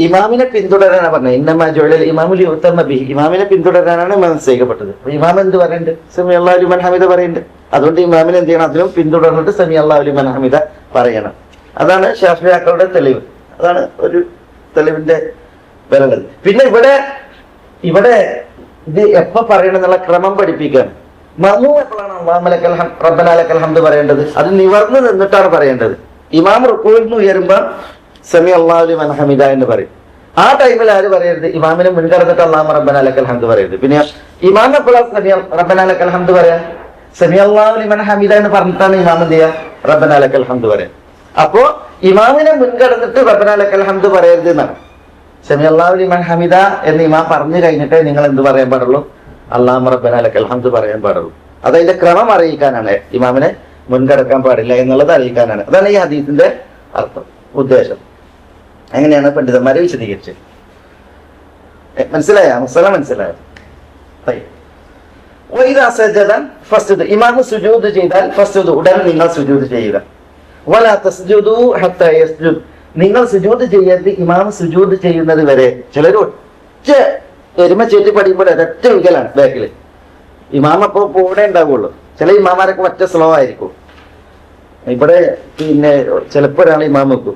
ഇമാമിനെ പിന്തുടരാനാണ് പറഞ്ഞത്. ഇന്നമാ ജുഇല ഇമാമു ലിയുതമ്മ ബിഹി, ഇമാമിനെ പിന്തുടരാനാണ് ഇമാം നിശ്ചയിക്കപ്പെട്ടത്. ഇമാം എന്ത് പറയുന്നുണ്ട്, സമി അല്ലാഹു ലിമൻ ഹമിദ പറയുന്നുണ്ട്. അതുകൊണ്ട് ഇമാമിനെ എന്ത് ചെയ്യണം, അതിലും പിന്തുടർന്നിട്ട് സമി അല്ലാഹു ലിമൻ ഹമിദ പറയണം. അതാണ് ശാഫിഈയാക്കളുടെ തെളിവ്. അതാണ് ഒരു തെളിവിന്റെ വിലകൾ. പിന്നെ ഇവിടെ ഇത് എപ്പോ പറയണം എന്നുള്ള ക്രമം പഠിപ്പിക്കുകയാണ്. മഅ്മൂം എപ്പോഴാണ് അല്ലാഹുമ്മ ലക്കൽ ഹംദ് റബ്ബനാ ലക്കൽ ഹംദ് പറയേണ്ടത്, അത് നിവർന്ന് നിന്നിട്ടാണ് പറയേണ്ടത്. ഇമാം റുകൂഇൽ നിന്ന് ഉയരുമ്പോൾ സമി അല്ലാഹു ലിമൻ ഹമിദ എന്ന് പറയും. ആ ടൈമിൽ ആര് പറയരുത്? ഇമാമിനെ മുൻകടന്നിട്ട് അല്ലാഹു റബ്ബനാ ലക്കൽ ഹംദ് പറയരുത്. പിന്നെ ഇമാം എപ്പോഴാണ് റബ്ബനാ ലക്കൽ ഹംദ് പറയാ? സമി അല്ലാഹു ലിമൻ ഹമിദ എന്ന് പറഞ്ഞിട്ടാണ് ഇമാം എന്ത് ചെയ്യാ? റബ്ബനാ ലക്കൽ ഹംദ് പറയാം. അപ്പോ ഇമാമിനെ മുൻകടന്നിട്ട് റബ്ബനാ ലക്കൽ ഹംദ് പറയരുത് എന്നാണ്. സമി അല്ലാഹു ലിമൻ ഹമിദ എന്ന് ഇമാം പറഞ്ഞു കഴിഞ്ഞിട്ടേ നിങ്ങൾ എന്ത് പറയാൻ പാടുള്ളൂ? അല്ലാഹു റബ്ബനാ ലക്കൽ ഹംദ് പറയാൻ പാടുള്ളൂ. അതതിന്റെ ക്രമം അറിയിക്കാനാണ്. ഇമാമിനെ മുൻകടക്കാൻ പാടില്ല എന്നുള്ളത് അറിയിക്കാനാണ്. അതാണ് ഈ ഹദീസിന്റെ അർത്ഥം, ഉദ്ദേശം. അങ്ങനെയാണ് പണ്ഡിതന്മാരെ വിശദീകരിച്ചത്. മനസ്സിലായ മുസ്ലിം? മനസ്സിലായോ? ഇമാമ് സുജൂദ് ചെയ്താൽ ഫസ്ജുദ്, ഉടൻ നിങ്ങൾ സുജൂദ് ചെയ്യുക. വലാ തസ്ജുദു ഹത്താ യസ്ജുദ്, നിങ്ങൾ സുജൂദ് ചെയ്യരുത് ഇമാമ് സുജൂദ് ചെയ്യുന്നത് വരെ. ചിലർ ഒറ്റ എരുമച്ചേറ്റി പഠിക്കുമ്പോൾ ഒരൊറ്റ വികലാണ് ബാക്കിൽ. ഇമാം അപ്പോൾ കൂടെ ഉണ്ടാവുള്ളൂ. ചില ഇമാമാരൊക്കെ ഒറ്റ സ്ലോ ആയിരിക്കും. ഇവിടെ പിന്നെ ചിലപ്പോൾ ഒരാൾ ഇമാം വെക്കും,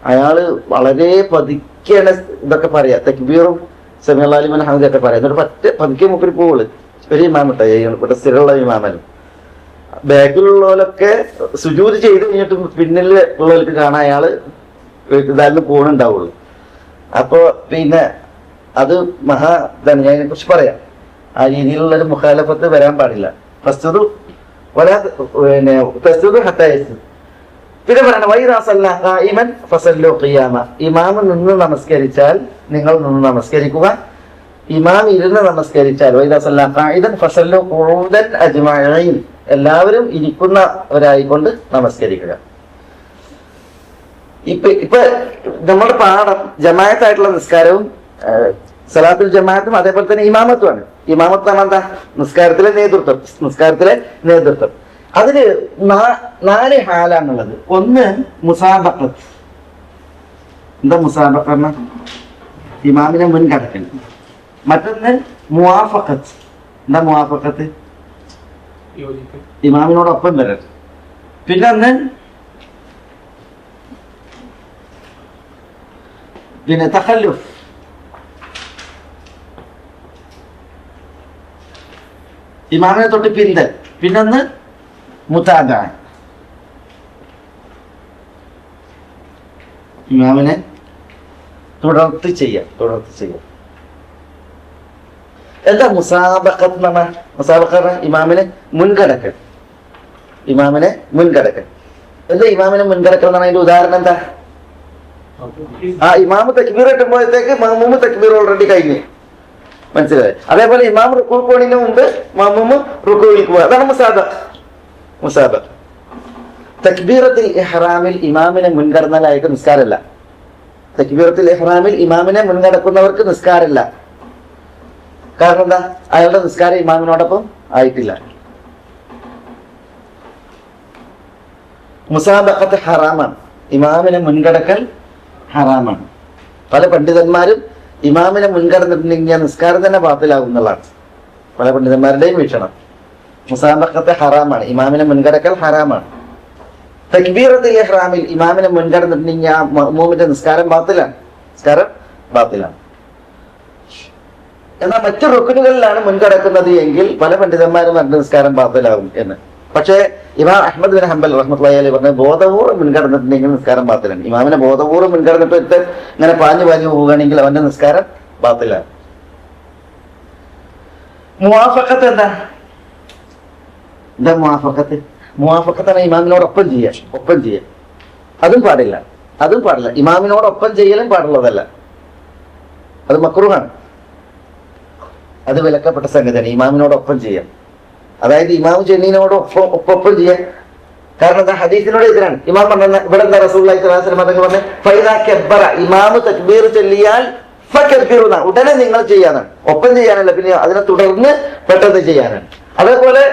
അയാള് വളരെ പതുക്കെയാണ് ഇതൊക്കെ പറയാ, തക്ബീറും സമീ അല്ലാഹു ലിമൻ ഹമിദൊക്കെ പറയാം. എന്നിട്ട് പതുക്കെ മുക്കിൽ പോവുള്ളൂ. ഒരു ഇമാമിട്ട ഇവിടെ സ്ഥിരമുള്ള ഇമാമനും ബാക്കിലുള്ളവരൊക്കെ സുജൂദ് ചെയ്ത് കഴിഞ്ഞിട്ട് പിന്നിൽ ഉള്ളവർക്ക് കാണാൻ അയാള് ഇതായാലും പോണുണ്ടാവുള്ളൂ. അപ്പൊ പിന്നെ അത് ഇതാണ്. ഞാൻ അതിനെ കുറിച്ച് പറയാം. ആ രീതിയിലുള്ളൊരു മുഖാലഫത്ത് വരാൻ പാടില്ല. ഫസ്ജുദു പിന്നെ തസ്ജുദു ഹത്താ യസ്ജുദ്. പിന്നെ പറയണം വൈദാ സല്ല ഖായിമൻ ഫസല്ലു ഖിയാമ, ഇമാം നിന്ന് നമസ്കരിച്ചാൽ നിങ്ങൾ നിന്ന് നമസ്കരിക്കുക. ഇമാം ഇരുന്ന് നമസ്കരിച്ചാൽ വൈദാ സല്ല ഖായിദൻ ഫസല്ലു ഖുഊദൻ അജ്മഈൻ, എല്ലാവരും ഇരിക്കുന്നവരായിക്കൊണ്ട് നമസ്കരിക്കുക. ഇപ്പൊ നമ്മുടെ പാഠം ജമാഅത്തായിട്ടുള്ള നിസ്കാരവും സലാത്തുൽ ജമാഅത്തും അതേപോലെ തന്നെ ഇമാമത്തുമാണ്. ഇമാമത്താണ് എന്താ? നിസ്കാരത്തിലെ നേതൃത്വം. അതില് 4 ഹാലാണുള്ളത്. ഒന്ന് മുസാബഖത്ത്. എന്താ മുസാബഖ? ഇമാമിനെ മുൻകടക്കൽ. മറ്റൊന്ന് മുവാഫഖത്ത്. എന്താ മുവാഫഖത്ത്? ഇമാമിനോടൊപ്പം വരൽ. പിന്നെ തഖല്ലുഫ്. ഇമാമിനെ തൊട്ട് പിന്തൽ. പിന്നൊന്ന് മുതാബ, ഇമാമിനെ തുടർത്ത് ചെയ്യാം. എന്താ മുസാബഖത്ത് എന്ന് പറഞ്ഞാൽ? മുസാബഖത്ത് ഇമാമിനെ മുൻകടക്കൽ. എന്താ ഇമാമിനെ മുൻകടക്കൽ എന്ന് പറഞ്ഞാൽ അതിന്റെ ഉദാഹരണം എന്താ? ഇമാമ് തക്ബീർ കിട്ടുമ്പോഴത്തേക്ക് മഅ്മൂമ് തക്ബീർ ഓൾറെഡി കഴിഞ്ഞു. മനസ്സിലായി? അതേപോലെ ഇമാം റുക്കൂ പോണതിന് മുമ്പ് മഅ്മൂമ് റുക്കൂയിൽ പോവുക. അതാണ് മുസാബഖ. തക്ബീറത്തുൽ ഇഹ്റാമിൽ ഇമാമിനെ മുൻകടന്നലായിട്ട് നിസ്കാരമല്ല. തക്ബീറത്തുൽ ഇഹ്റാമിൽ ഇമാമിനെ മുൻകടക്കുന്നവർക്ക് നിസ്കാരമല്ല. കാരണം എന്താ? അയാളുടെ നിസ്കാരം ഇമാമിനോടൊപ്പം ആയിട്ടില്ല. മുസാബഖത്ത് ഹറാമാണ്. ഇമാമിനെ മുൻകടക്കൽ ഹറാമാണ്. പല പണ്ഡിതന്മാരും ഇമാമിനെ മുൻകടന്നിട്ടുണ്ടെങ്കിൽ നിസ്കാരം തന്നെ ബാത്തിലാകും എന്നുള്ളതാണ് പല പണ്ഡിതന്മാരുടെയും വീക്ഷണം. മുസാബഖത്ത് ഹറാമാണ്. ഇമാമിനെ മുൻകടക്കൽ ഹറാമാണ്. തക്ബീറത്തുൽ ഇഹ്റാമിൽ ഇമാമിനെ മുൻകടന്നിട്ടുണ്ടെങ്കിൽ ആ മഅ്മൂമിന്റെ നിസ്കാരം ബാത്തിലാണ്. എന്നാൽ മറ്റു റുക്നുകളിലാണ് മുൻകടക്കുന്നത് എങ്കിൽ പല പണ്ഡിതന്മാരും പറഞ്ഞ നിസ്കാരം ബാത്തിലാകും എന്ന്. പക്ഷേ ഇമാം അഹ്മദ് ബിൻ ഹംബൽ റഹ്മത്തുള്ളാഹി അലൈഹി പറഞ്ഞ ബോധപൂർവ്വം മുൻകടന്നിട്ടുണ്ടെങ്കിൽ നിസ്കാരം ബാത്തിലാണ്. ഇമാമിനെ ബോധപൂർവ്വം മുൻകടന്നിട്ട് ഇങ്ങനെ പാഞ്ഞു പോവുകയാണെങ്കിൽ അവന്റെ നിസ്കാരം ബാത്തിലാണ്. മുവാഫഖത്ത് എന്താ? മുവാഫഖത്താണ് ഇമാമിനോടൊപ്പം ചെയ്യാൻ. അതും പാടില്ല. ഇമാമിനോടൊപ്പം ചെയ്യലും പാടുള്ളതല്ല. അത് മക്രൂഹാണ്. അത് വിലക്കപ്പെട്ട സംഗതിയാണ്. ഇമാമിനോടൊപ്പം ചെയ്യാം. അതായത് ഇമാം ചെന്നീനോടൊപ്പം ചെയ്യാൻ. കാരണം എന്താ? ഹദീസിനോട് എതിരാണ്. ഇമാം പറഞ്ഞ ഇവിടെ എന്താ? റസൂലുള്ളാഹി സ്വല്ലല്ലാഹു അലൈഹി വസല്ലം പറഞ്ഞ ഫൈദാ കബ്ബറ, ഇമാമ് തക്ബീർ ചൊല്ലിയാൽ ഫകബ്ബിറുന, ഉടനെ നിങ്ങൾ ചെയ്യാനാണ്. ഒപ്പം ചെയ്യാനല്ല, പിന്നെ അതിനെ തുടർന്ന് പെട്ടെന്ന് ചെയ്യാനാണ്. അതേപോലെ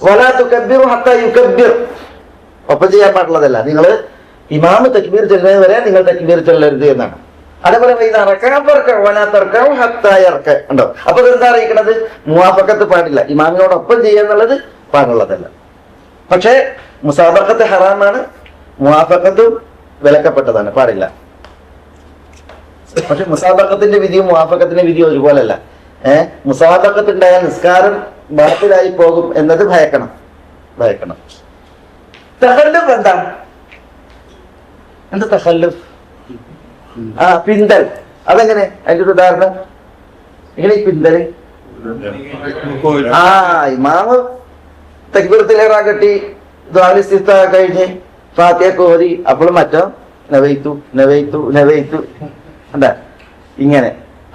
വലാ തുകബ്ബിറു ഹത്താ യുകബ്ബിർ, ഒപ്പം ചെയ്യാൻ പാടുള്ളതല്ല. നിങ്ങൾ ഇമാമ് തക്ബീർ ചൊല്ലുന്നത് വരെ നിങ്ങൾ തക്ബീർ ചൊല്ലരുത് എന്നാണ്. അതേപോലെ ഉണ്ടോ? അപ്പൊ ഇതെന്താ അറിയിക്കണത്? മുവാഫഖത്ത് പാടില്ല. ഇമാമിനോടൊപ്പം ചെയ്യാന്നുള്ളത് പാടുള്ളതല്ല. പക്ഷേ മുസാബഖത്ത് ഹറാമാണ്. മുവാഫഖത്തും വിലക്കപ്പെട്ടതാണ്, പാടില്ല. പക്ഷെ മുസാബഖത്തിന്റെ വിധിയും മുവാഫഖത്തിന്റെ വിധിയും ഒരുപോലല്ല. മുസാബഖത്ത് ഉണ്ടായാൽ നിസ്കാരം ബാത്തിലായി പോകും എന്നത് ഭയക്കണം. തഖല്ലുഫ് എന്താ? തഖല്ലുഫ്? പിന്തൽ. അതെങ്ങനെ? അതിന്റെ ഒരു ഉദാഹരണം ഇങ്ങനെ പിന്തല്. ഇമാമ് തക്ബീറത്തുൽ ഇഹ്റാം കെട്ടി ദുആഉൽ ഇസ്തിഫ്താഹ് കഴിഞ്ഞ് ഫാത്തിഹ ഓതി, അപ്പോൾ മറ്റോ നവൈതു നവൈതു നവൈതു എന്താ ഇങ്ങനെ.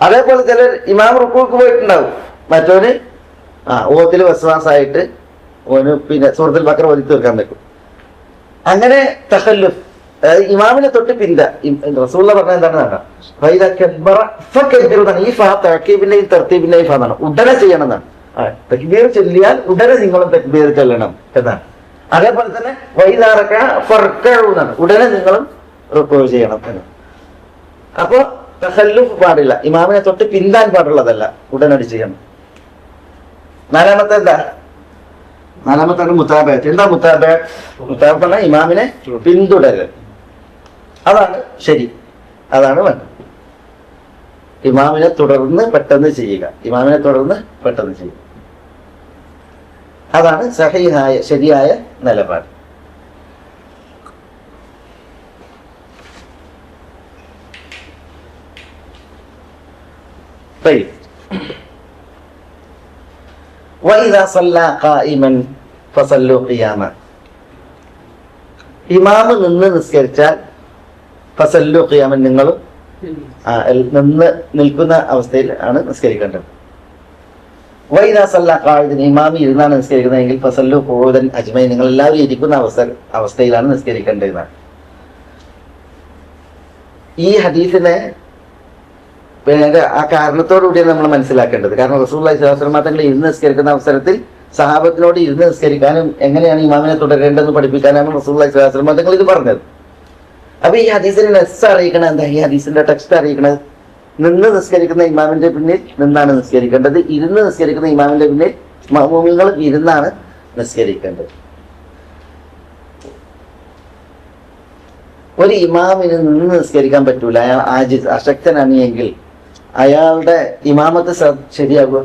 അതേപോലെ ചിലർ ഇമാം റുക്കൂക്ക് പോയിട്ടുണ്ടാവും, മറ്റോന് ഓത്തില് വസ്വാസായിട്ട് ഓന് പിന്നെ സൂറത്തുൽ ബഖറ ഓതി തീർക്കാൻ പറ്റും. അങ്ങനെ തഖല്ലുഫ്, ഇമാമിനെ തൊട്ട് പിന്ത. റസൂലുള്ളാഹി പറഞ്ഞ എന്താണ്? ഈ ഫാ തഅക്കീബിന്റെയും തർത്തീബിന്റെയും ഫാ എന്നാണ്, ഉടനെ ചെയ്യണം എന്നാണ്. തക്ബീർ ചൊല്ലിയാൽ ഉടനെ നിങ്ങളും തക്ബീർ ചൊല്ലണം എന്നാണ്. അതേപോലെ തന്നെ വൈദാറക ഫർക്കഉ എന്നാണ്, ഉടനെ നിങ്ങളും റുക്കൂ ചെയ്യണം എന്ന്. അപ്പോ തഖല്ലുഫ് പാടില്ല, ഇമാമിനെ തൊട്ട് പിന്താൻ പാടുള്ളതല്ല, ഉടനടി ചെയ്യണം. നാലാമത്തെ എന്താ? നാലാമത്താണ് മുതാബഅത്ത്. എന്താ മുതാബഅത്ത്? മുതാബഅത്ത് പറഞ്ഞാൽ ഇമാമിനെ പിന്തുടരൽ. അതാണ് ശരി, അതാണ് വേണ്ടത്. ഇമാമിനെ തുടർന്ന് പെട്ടെന്ന് ചെയ്യുക, ഇമാമിനെ തുടർന്ന് പെട്ടെന്ന് ചെയ്യുക, അതാണ് സഹീഹായ ശരിയായ നിലപാട്. وَإِذَا صَلَّى قَائِمًا فَصَلُّوا قِيَامًا. ഇമാമ് നിന്ന് നിസ്കരിച്ചാൽ ഫസല്ലു ഖിയാമൻ, നിങ്ങളും നിന്ന് നിൽക്കുന്ന അവസ്ഥയിൽ ആണ് നിസ്കരിക്കേണ്ടത്. വൈദാ സല്ലാ ഖാഇദൻ, ഇമാമി ഇരുന്നാണ് നിസ്കരിക്കുന്നതെങ്കിൽ ഫസല്ലു ഖുഊദൻ അജ്മഈൻ, നിങ്ങൾ എല്ലാവരും ഇരിക്കുന്ന അവസ്ഥയിലാണ് നിസ്കരിക്കേണ്ടത്. ഈ ഹദീസിനെ പിന്നെ ആ കാരണത്തോടുകൂടിയാണ് നമ്മൾ മനസ്സിലാക്കേണ്ടത്. കാരണം റസൂലുള്ളാഹി സ്വല്ലല്ലാഹു അലൈഹി വസല്ലം തങ്ങൾ ഇരുന്ന് നിസ്കരിക്കുന്ന അവസരത്തിൽ സഹാബത്തിനോട് ഇരുന്ന് നിസ്കരിക്കാനും എങ്ങനെയാണ് ഇമാമിനെ തുടരേണ്ടതെന്ന് പഠിപ്പിക്കാനാണ് റസൂലുള്ളാഹി സ്വല്ലല്ലാഹു അലൈഹി വസല്ലം തങ്ങൾ ഇത് പറഞ്ഞത്. അപ്പൊ ഈ ഹദീസിനെ നെസ് അറിയിക്കണത് എന്താ? ഈ ഹദീസിന്റെ ടെക്സ്റ്റ് അറിയിക്കണത് നിന്ന് നിസ്കരിക്കുന്ന ഇമാമിന്റെ പിന്നിൽ നിന്നാണ് നിസ്കരിക്കേണ്ടത്, ഇരുന്ന് നിസ്കരിക്കുന്ന ഇമാമിന്റെ പിന്നിൽ മഅ്മൂമിങ്ങൾ ഇരുന്നാണ് നിസ്കരിക്കേണ്ടത്. ഒരു ഇമാമിന് നിന്ന് നിസ്കരിക്കാൻ പറ്റൂല, അയാൾ ആജിസ് അശക്തനാണ് എങ്കിൽ അയാളുടെ ഇമാമത്ത് ശരിയാകുക?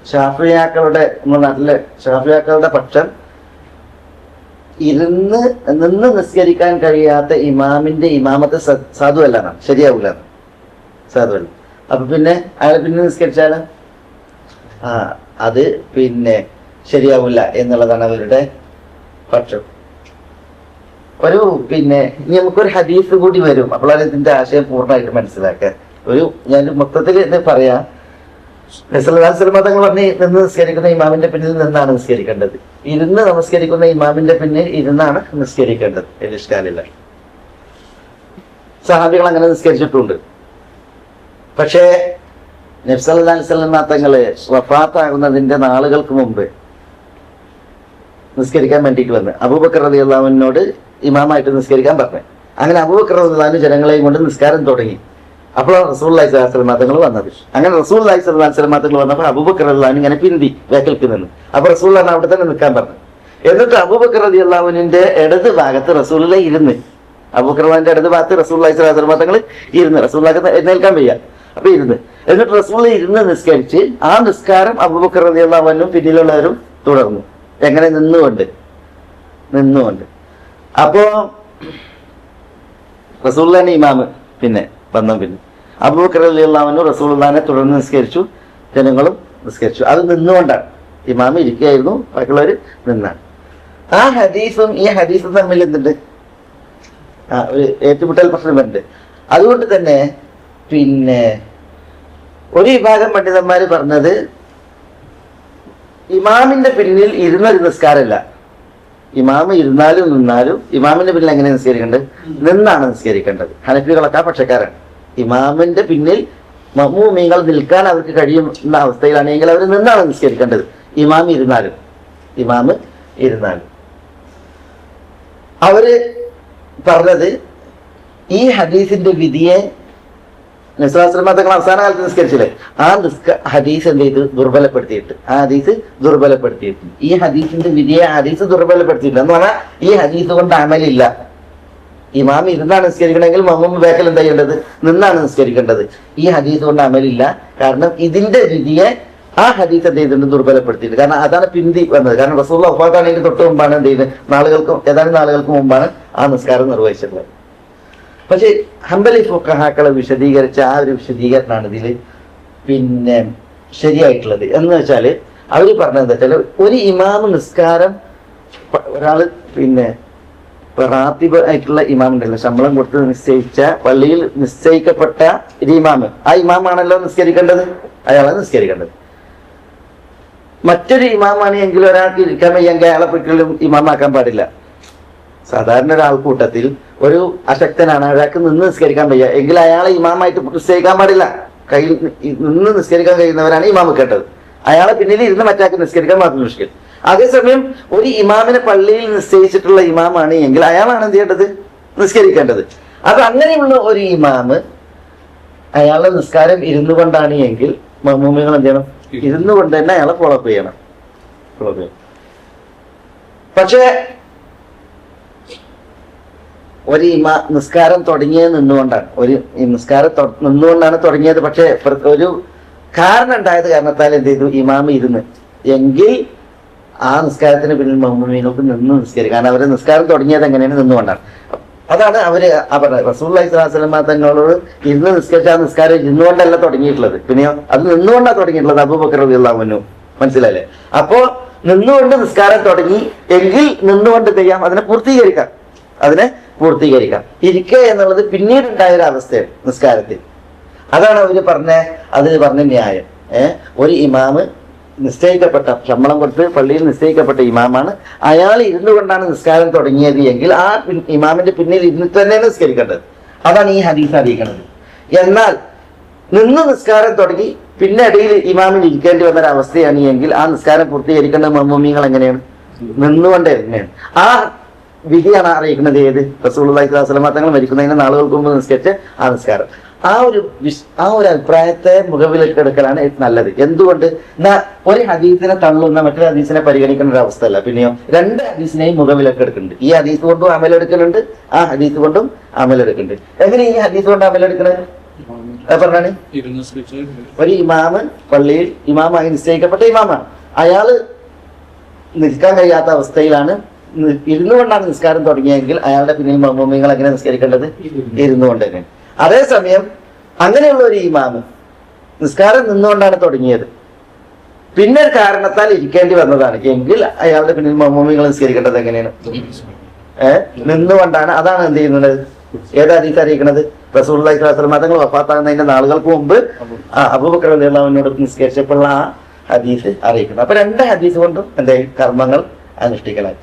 ഷാഫിയാക്കളുടെ, നമ്മുടെ നാട്ടിലെ ഷാഫിയാക്കളുടെ പക്ഷം നിന്ന് നിസ്കരിക്കാൻ കഴിയാത്ത ഇമാമിന്റെ ഇമാമത്ത് സാധുവല്ല, ശരിയാവില്ല, സാധുവല്ല. അപ്പൊ പിന്നെ അയാൾ പിന്നെ നിസ്കരിച്ചാല് അത് പിന്നെ ശരിയാവില്ല എന്നുള്ളതാണ് അവരുടെ പക്ഷം. ഒരു പിന്നെ നമുക്കൊരു ഹദീസ് കൂടി വരും, അപ്പോഴാണ് ഇതിന്റെ ആശയം പൂർണ്ണമായിട്ട് മനസ്സിലാക്കുക. ഞാൻ മൊത്തത്തിൽ ഇത് പറയാം. തങ്ങൾ പറഞ്ഞ് നിന്ന് നിസ്കരിക്കുന്ന ഇമാമിന്റെ പിന്നിൽ നിന്നാണ് നിസ്കരിക്കേണ്ടത്, ഇരുന്ന് നമസ്കരിക്കുന്ന ഇമാമിന്റെ പിന്നിൽ ഇരുന്നാണ് നിസ്കരിക്കേണ്ടത്. ഇഷ്കാലില്ല, സഹാബികൾ അങ്ങനെ നിസ്കരിച്ചിട്ടുണ്ട്. പക്ഷേ നബി സല്ലല്ലാഹു അലൈഹി വസല്ലം തങ്ങള് വഫാത്താകുന്നതിന്റെ നാളുകൾക്ക് മുമ്പ് നിസ്കരിക്കാൻ വേണ്ടിയിട്ട് വന്ന് അബൂബക്കർ റളിയല്ലാഹു അൻഹുവിനോട് ഇമാമായിട്ട് നിസ്കരിക്കാൻ പറഞ്ഞു. അങ്ങനെ അബൂബക്കർ റളിയല്ലാഹു അൻഹു ജനങ്ങളെയും കൊണ്ട് നിസ്കാരം തുടങ്ങി. അപ്പോൾ റസൂലുള്ളാഹി സ്വല്ലല്ലാഹു അലൈഹി വസല്ലം തങ്ങൾ വന്നത്. അങ്ങനെ റസൂലുള്ളാഹി സ്വല്ലല്ലാഹു അലൈഹി വസല്ലം തങ്ങൾ വന്നപ്പോൾ അബൂബക്കർ റളിയല്ലാഹു അൻഹു ഇങ്ങനെ പിന്തി വേക്കൽക്ക് നിന്ന്. അപ്പൊ റസൂലുള്ളാഹി അവിടെ തന്നെ നിൽക്കാൻ പറഞ്ഞു. എന്നിട്ട് അബൂബക്കർ റളിയല്ലാഹു അൻഹുവിന്റെ ഇടത് ഭാഗത്ത് റസൂലുള്ളാഹി ഇരുന്ന്, അബൂബക്കർ റളിയല്ലാഹുവിന്റെ ഇടത് ഭാഗത്ത് റസൂലുള്ളാഹി സ്വല്ലല്ലാഹു അലൈഹി വസല്ലം തങ്ങൾ ഇരുന്ന്, റസൂലുള്ളാഹിക്ക് എഴുന്നേൽക്കാൻ വയ്യ, അപ്പൊ ഇരുന്ന്. എന്നിട്ട് റസൂലുള്ളാഹി ഇരുന്ന് നിസ്കരിച്ച് ആ നിസ്കാരം അബൂബക്കർ റളിയല്ലാഹു അൻഹു പിന്നിലുള്ളവരും തുടർന്നു. എങ്ങനെ? നിന്നുകൊണ്ട്. അപ്പോ റസൂലുള്ളാഹിന്റെ ഇമാമ് പിന്നെ അബൂബക്കർ റളിയല്ലാഹു അൻഹു റസൂലുള്ളാഹിനെ തുടർന്ന് നിസ്കരിച്ചു, ജനങ്ങളും നിസ്കരിച്ചു. അത് നിന്നുകൊണ്ടാണ്. ഇമാമ് ഇരിക്കുകയായിരുന്നു, ബാക്കിയുള്ളവർ നിന്നാണ്. ആ ഹദീസും ഈ ഹദീസും തമ്മിൽ എന്തുണ്ട്? ഒരു ഏറ്റുമുട്ടൽ പ്രശ്നം വരുന്നുണ്ട്. അതുകൊണ്ട് തന്നെ പിന്നെ ഒരു വിഭാഗം പണ്ഡിതന്മാര് പറഞ്ഞത് ഇമാമിന്റെ പിന്നിൽ ഇരുന്നൊരു നിസ്കാരമല്ല, ഇമാമ് ഇരുന്നാലും നിന്നാലും ഇമാമിന്റെ പിന്നിൽ എങ്ങനെ നിസ്കരിക്കേണ്ടത്? നിന്നാണ് നിസ്കരിക്കേണ്ടത്. ഹനഫികളൊക്കെ പക്ഷക്കാരാണ്. ഇമാമിന്റെ പിന്നിൽ മഅ്മൂമീങ്ങൾ നിൽക്കാൻ അവർക്ക് കഴിയുന്ന അവസ്ഥയിലാണെങ്കിൽ അവർ നിന്നാണ് നിസ്കരിക്കേണ്ടത്, ഇമാമ് ഇരുന്നാലും. അവര് പറഞ്ഞത് ഈ ഹദീസിന്റെ വിധിയെ നബി സല്ലല്ലാഹു അലൈഹി വസല്ലം തങ്ങൾ അവസാന കാലത്ത് നിസ്കരിച്ചില്ലേ, ആ ഹദീസ് എന്ത് ചെയ്ത് ദുർബലപ്പെടുത്തിയിട്ട്, ഈ ഹദീസിന്റെ വിധിയെ ഹദീസ് ദുർബലപ്പെടുത്തിയില്ല എന്ന് പറഞ്ഞാൽ ഈ ഹദീസ് കൊണ്ട് അമലില്ല. ഇമാം ഇരുന്നാണ് നിസ്കരിക്കണമെങ്കിൽ മഅ്മൂം ബേക്കൽ എന്താ ചെയ്യേണ്ടത്? നിന്നാണ് നിസ്കരിക്കേണ്ടത്. ഈ ഹദീസ് കൊണ്ട് അമലില്ല, കാരണം ഇതിന്റെ വിധിയെ ആ ഹദീസ് എന്ത് ചെയ്തിട്ടുണ്ട്? ദുർബലപ്പെടുത്തിയിട്ട്. കാരണം അതാണ് പിന്തി വന്നത്. കാരണം റസൂലുള്ളാഹി വഫാത്താണെങ്കിൽ തൊട്ട് മുമ്പാണ് എന്ത് ചെയ്യുന്നത്? ഏതാനും നാളുകൾക്ക് മുമ്പാണ് ആ നിസ്കാരം നിർവഹിച്ചിട്ടുള്ളത്. പക്ഷെ ഹംബലി ഫുഖഹാക്കളെ വിശദീകരിച്ച ആ ഒരു വിശദീകരണമാണ് ഇതിൽ പിന്നെ ശരിയായിട്ടുള്ളത്. എന്ന് വെച്ചാല് അവര് പറഞ്ഞത് എന്താ വെച്ചാൽ, ഒരു ഇമാമ് നിസ്കാരം ഒരാള് പിന്നെ റാത്തിബ് ആയിട്ടുള്ള ഇമാം ഉണ്ടല്ലോ, ശമ്പളം കൊടുത്ത് നിശ്ചയിച്ച പള്ളിയിൽ നിശ്ചയിക്കപ്പെട്ട ഒരു ഇമാമ്, ആ ഇമാമാണല്ലോ നിസ്കരിക്കേണ്ടത്, അയാളെ നിസ്കരിക്കേണ്ടത്. മറ്റൊരു ഇമാമാണ് എങ്കിൽ ഒരാൾക്ക് ഇരിക്കാൻ വയ്യെങ്കിൽ അയാളെ ഒരിക്കലും ഇമാമാക്കാൻ പാടില്ല. സാധാരണ ഒരാൾക്കൂട്ടത്തിൽ ഒരു അശക്തനാണ്, അയാൾക്ക് നിന്ന് നിസ്കരിക്കാൻ വയ്യ എങ്കിൽ അയാളെ ഇമാമായിട്ട് നിശ്ചയിക്കാൻ പാടില്ല. കയ്യിൽ നിന്ന് നിസ്കരിക്കാൻ കഴിയുന്നവരാണ് ഇമാമ് കേട്ടത്. അയാളെ പിന്നിൽ ഇരുന്ന് മറ്റാൾക്ക് നിസ്കരിക്കാൻ മാത്രം മുഷ്കിൽ. അതേസമയം ഒരു ഇമാമിനെ പള്ളിയിൽ നിശ്ചയിച്ചിട്ടുള്ള ഇമാമാണ് എങ്കിൽ അയാളാണ് എന്ത് ചെയ്യേണ്ടത്, നിസ്കരിക്കേണ്ടത്. അത് അങ്ങനെയുള്ള ഒരു ഇമാമ് അയാളുടെ നിസ്കാരം ഇരുന്നു കൊണ്ടാണ് എങ്കിൽ മഅ്മൂമികൾ എന്ത് ചെയ്യണം, ഇരുന്നു കൊണ്ട് തന്നെ അയാളെ ഫോളോ അപ്പ് ചെയ്യണം. പക്ഷേ ഒരു നിസ്കാരം തുടങ്ങിയത് നിന്നുകൊണ്ടാണ്, നിന്നുകൊണ്ടാണ് തുടങ്ങിയത്. പക്ഷെ ഒരു കാരണം ഉണ്ടായത് കാരണത്താൽ എന്ത് ചെയ്തു, ഇമാമ് ഇരുന്ന് എങ്കിൽ ആ നിസ്കാരത്തിന് പിന്നിൽ മഅ്മൂമിങ്ങൾക്ക് നിന്ന് നിസ്കരിക്കും. കാരണം അവര് നിസ്കാരം തുടങ്ങിയത് എങ്ങനെയാണ്, നിന്നുകൊണ്ടാണ്. അതാണ് അവര് പറഞ്ഞത്. റസൂലുള്ളാഹി സ്വല്ലല്ലാഹു അലൈഹി വസല്ലം തങ്ങളോട് ഇരുന്ന് നിസ്കരിച്ച ആ നിസ്കാരം ഇരുന്നുകൊണ്ടല്ല തുടങ്ങിയിട്ടുള്ളത്, പിന്നെയോ അത് നിന്നുകൊണ്ടാണ് തുടങ്ങിയിട്ടുള്ളത്. അബൂബക്കർ റളിയല്ലാഹു അൻഹു, മനസ്സിലല്ലേ? അപ്പോ നിന്നുകൊണ്ട് നിസ്കാരം തുടങ്ങി എങ്കിൽ നിന്നുകൊണ്ട് ചെയ്യാം, അതിനെ പൂർത്തീകരിക്കാം. ഇരിക്കുക എന്നുള്ളത് പിന്നീടുണ്ടായ ഒരു അവസ്ഥയാണ് നിസ്കാരത്തിൽ. അതാണ് അവര് പറഞ്ഞ ന്യായം. ഒരു ഇമാമ് നിശ്ചയിക്കപ്പെട്ട, ശമ്പളം കൊടുത്ത് പള്ളിയിൽ നിശ്ചയിക്കപ്പെട്ട ഇമാമാണ്, അയാൾ ഇരുന്നു കൊണ്ടാണ് നിസ്കാരം തുടങ്ങിയത് എങ്കിൽ ആ ഇമാമിന്റെ പിന്നിൽ ഇരുന്നിട്ട് തന്നെയാണ് നിസ്കരിക്കേണ്ടത്. അതാണ് ഈ ഹദീസ് അറിയിക്കുന്നത്. എന്നാൽ നിന്ന് നിസ്കാരം തുടങ്ങി പിന്നെ ഇടയിൽ ഇമാമിൽ ഇരിക്കേണ്ടി വന്നൊരവസ്ഥയാണ് എങ്കിൽ ആ നിസ്കാരം പൂർത്തീകരിക്കേണ്ട മഅ്മൂമീങ്ങൾ എങ്ങനെയാണ്, നിന്നുകൊണ്ട് തന്നെയാണ്. ആ വിധിയാണ് അറിയിക്കുന്നത് ഏത്, റസൂലുള്ളാഹി സ്വല്ലല്ലാഹു അലൈഹി വസല്ലം തങ്ങൾ മരിക്കുന്നതിന് നാളുകൾക്ക് മുമ്പ് നിസ്കരിച്ച ആ നിസ്കാരം. ആ ഒരു അഭിപ്രായത്തെ മുഖവിലേക്ക് എടുക്കലാണ് നല്ലത്. എന്തുകൊണ്ട്? ഒരു ഹദീസിനെ തള്ളുന്ന മറ്റൊരു ഹദീസിനെ പരിഗണിക്കുന്ന ഒരു അവസ്ഥയല്ല. പിന്നെയോ രണ്ട് ഹദീസിനെയും മുഖവിലേക്ക് എടുക്കുന്നുണ്ട്. ഈ ഹദീസ് കൊണ്ടും അമലെടുക്കുന്നുണ്ട്, ആ ഹദീസ് കൊണ്ടും അമലെടുക്കുന്നുണ്ട്. എങ്ങനെ ഈ ഹദീസ് കൊണ്ട് അമലെടുക്കുന്നത് പറഞ്ഞാണ്? ഒരു ഇമാമ് പള്ളിയിൽ ഇമാമായി നിശ്ചയിക്കപ്പെട്ട ഇമാമാണ്, അയാള് നിൽക്കാൻ കഴിയാത്ത അവസ്ഥയിലാണ്, ഇരുന്നു കൊണ്ടാണ് നിസ്കാരം തുടങ്ങിയെങ്കിൽ അയാളുടെ പിന്നിൽ മഅ്മൂമികൾ എങ്ങനെ നിസ്കരിക്കേണ്ടത്, ഇരുന്നു കൊണ്ട് തന്നെ. അതേസമയം അങ്ങനെയുള്ള ഒരു ഇമാമ് നിസ്കാരം നിന്നുകൊണ്ടാണ് തുടങ്ങിയത്, പിന്നെ കാരണത്താൽ ഇരിക്കേണ്ടി വന്നതാണ് എങ്കിൽ അയാളുടെ പിന്നിൽ മഅ്മൂമികൾ നിസ്കരിക്കേണ്ടത് എങ്ങനെയാണ്, നിന്നുകൊണ്ടാണ്. അതാണ് എന്ത് ചെയ്യുന്നത്, ഏത് ഹദീസ് അറിയിക്കുന്നത്? റസൂലുള്ളാഹി സ്വല്ലല്ലാഹു അലൈഹി വസല്ലം തങ്ങൾ വഫാത്താകുന്നതിന്റെ നാളുകൾക്ക് മുമ്പ് അബൂബക്കർ റളിയല്ലാഹു അൻഹുവിനോട് നിസ്കരിച്ചപ്പോഴുള്ള ആ ഹദീസ് അറിയിക്കുന്നത്. അപ്പൊ രണ്ട് ഹദീസ് കൊണ്ടും എന്തായാലും കർമ്മങ്ങൾ അനുഷ്ഠിക്കലായി.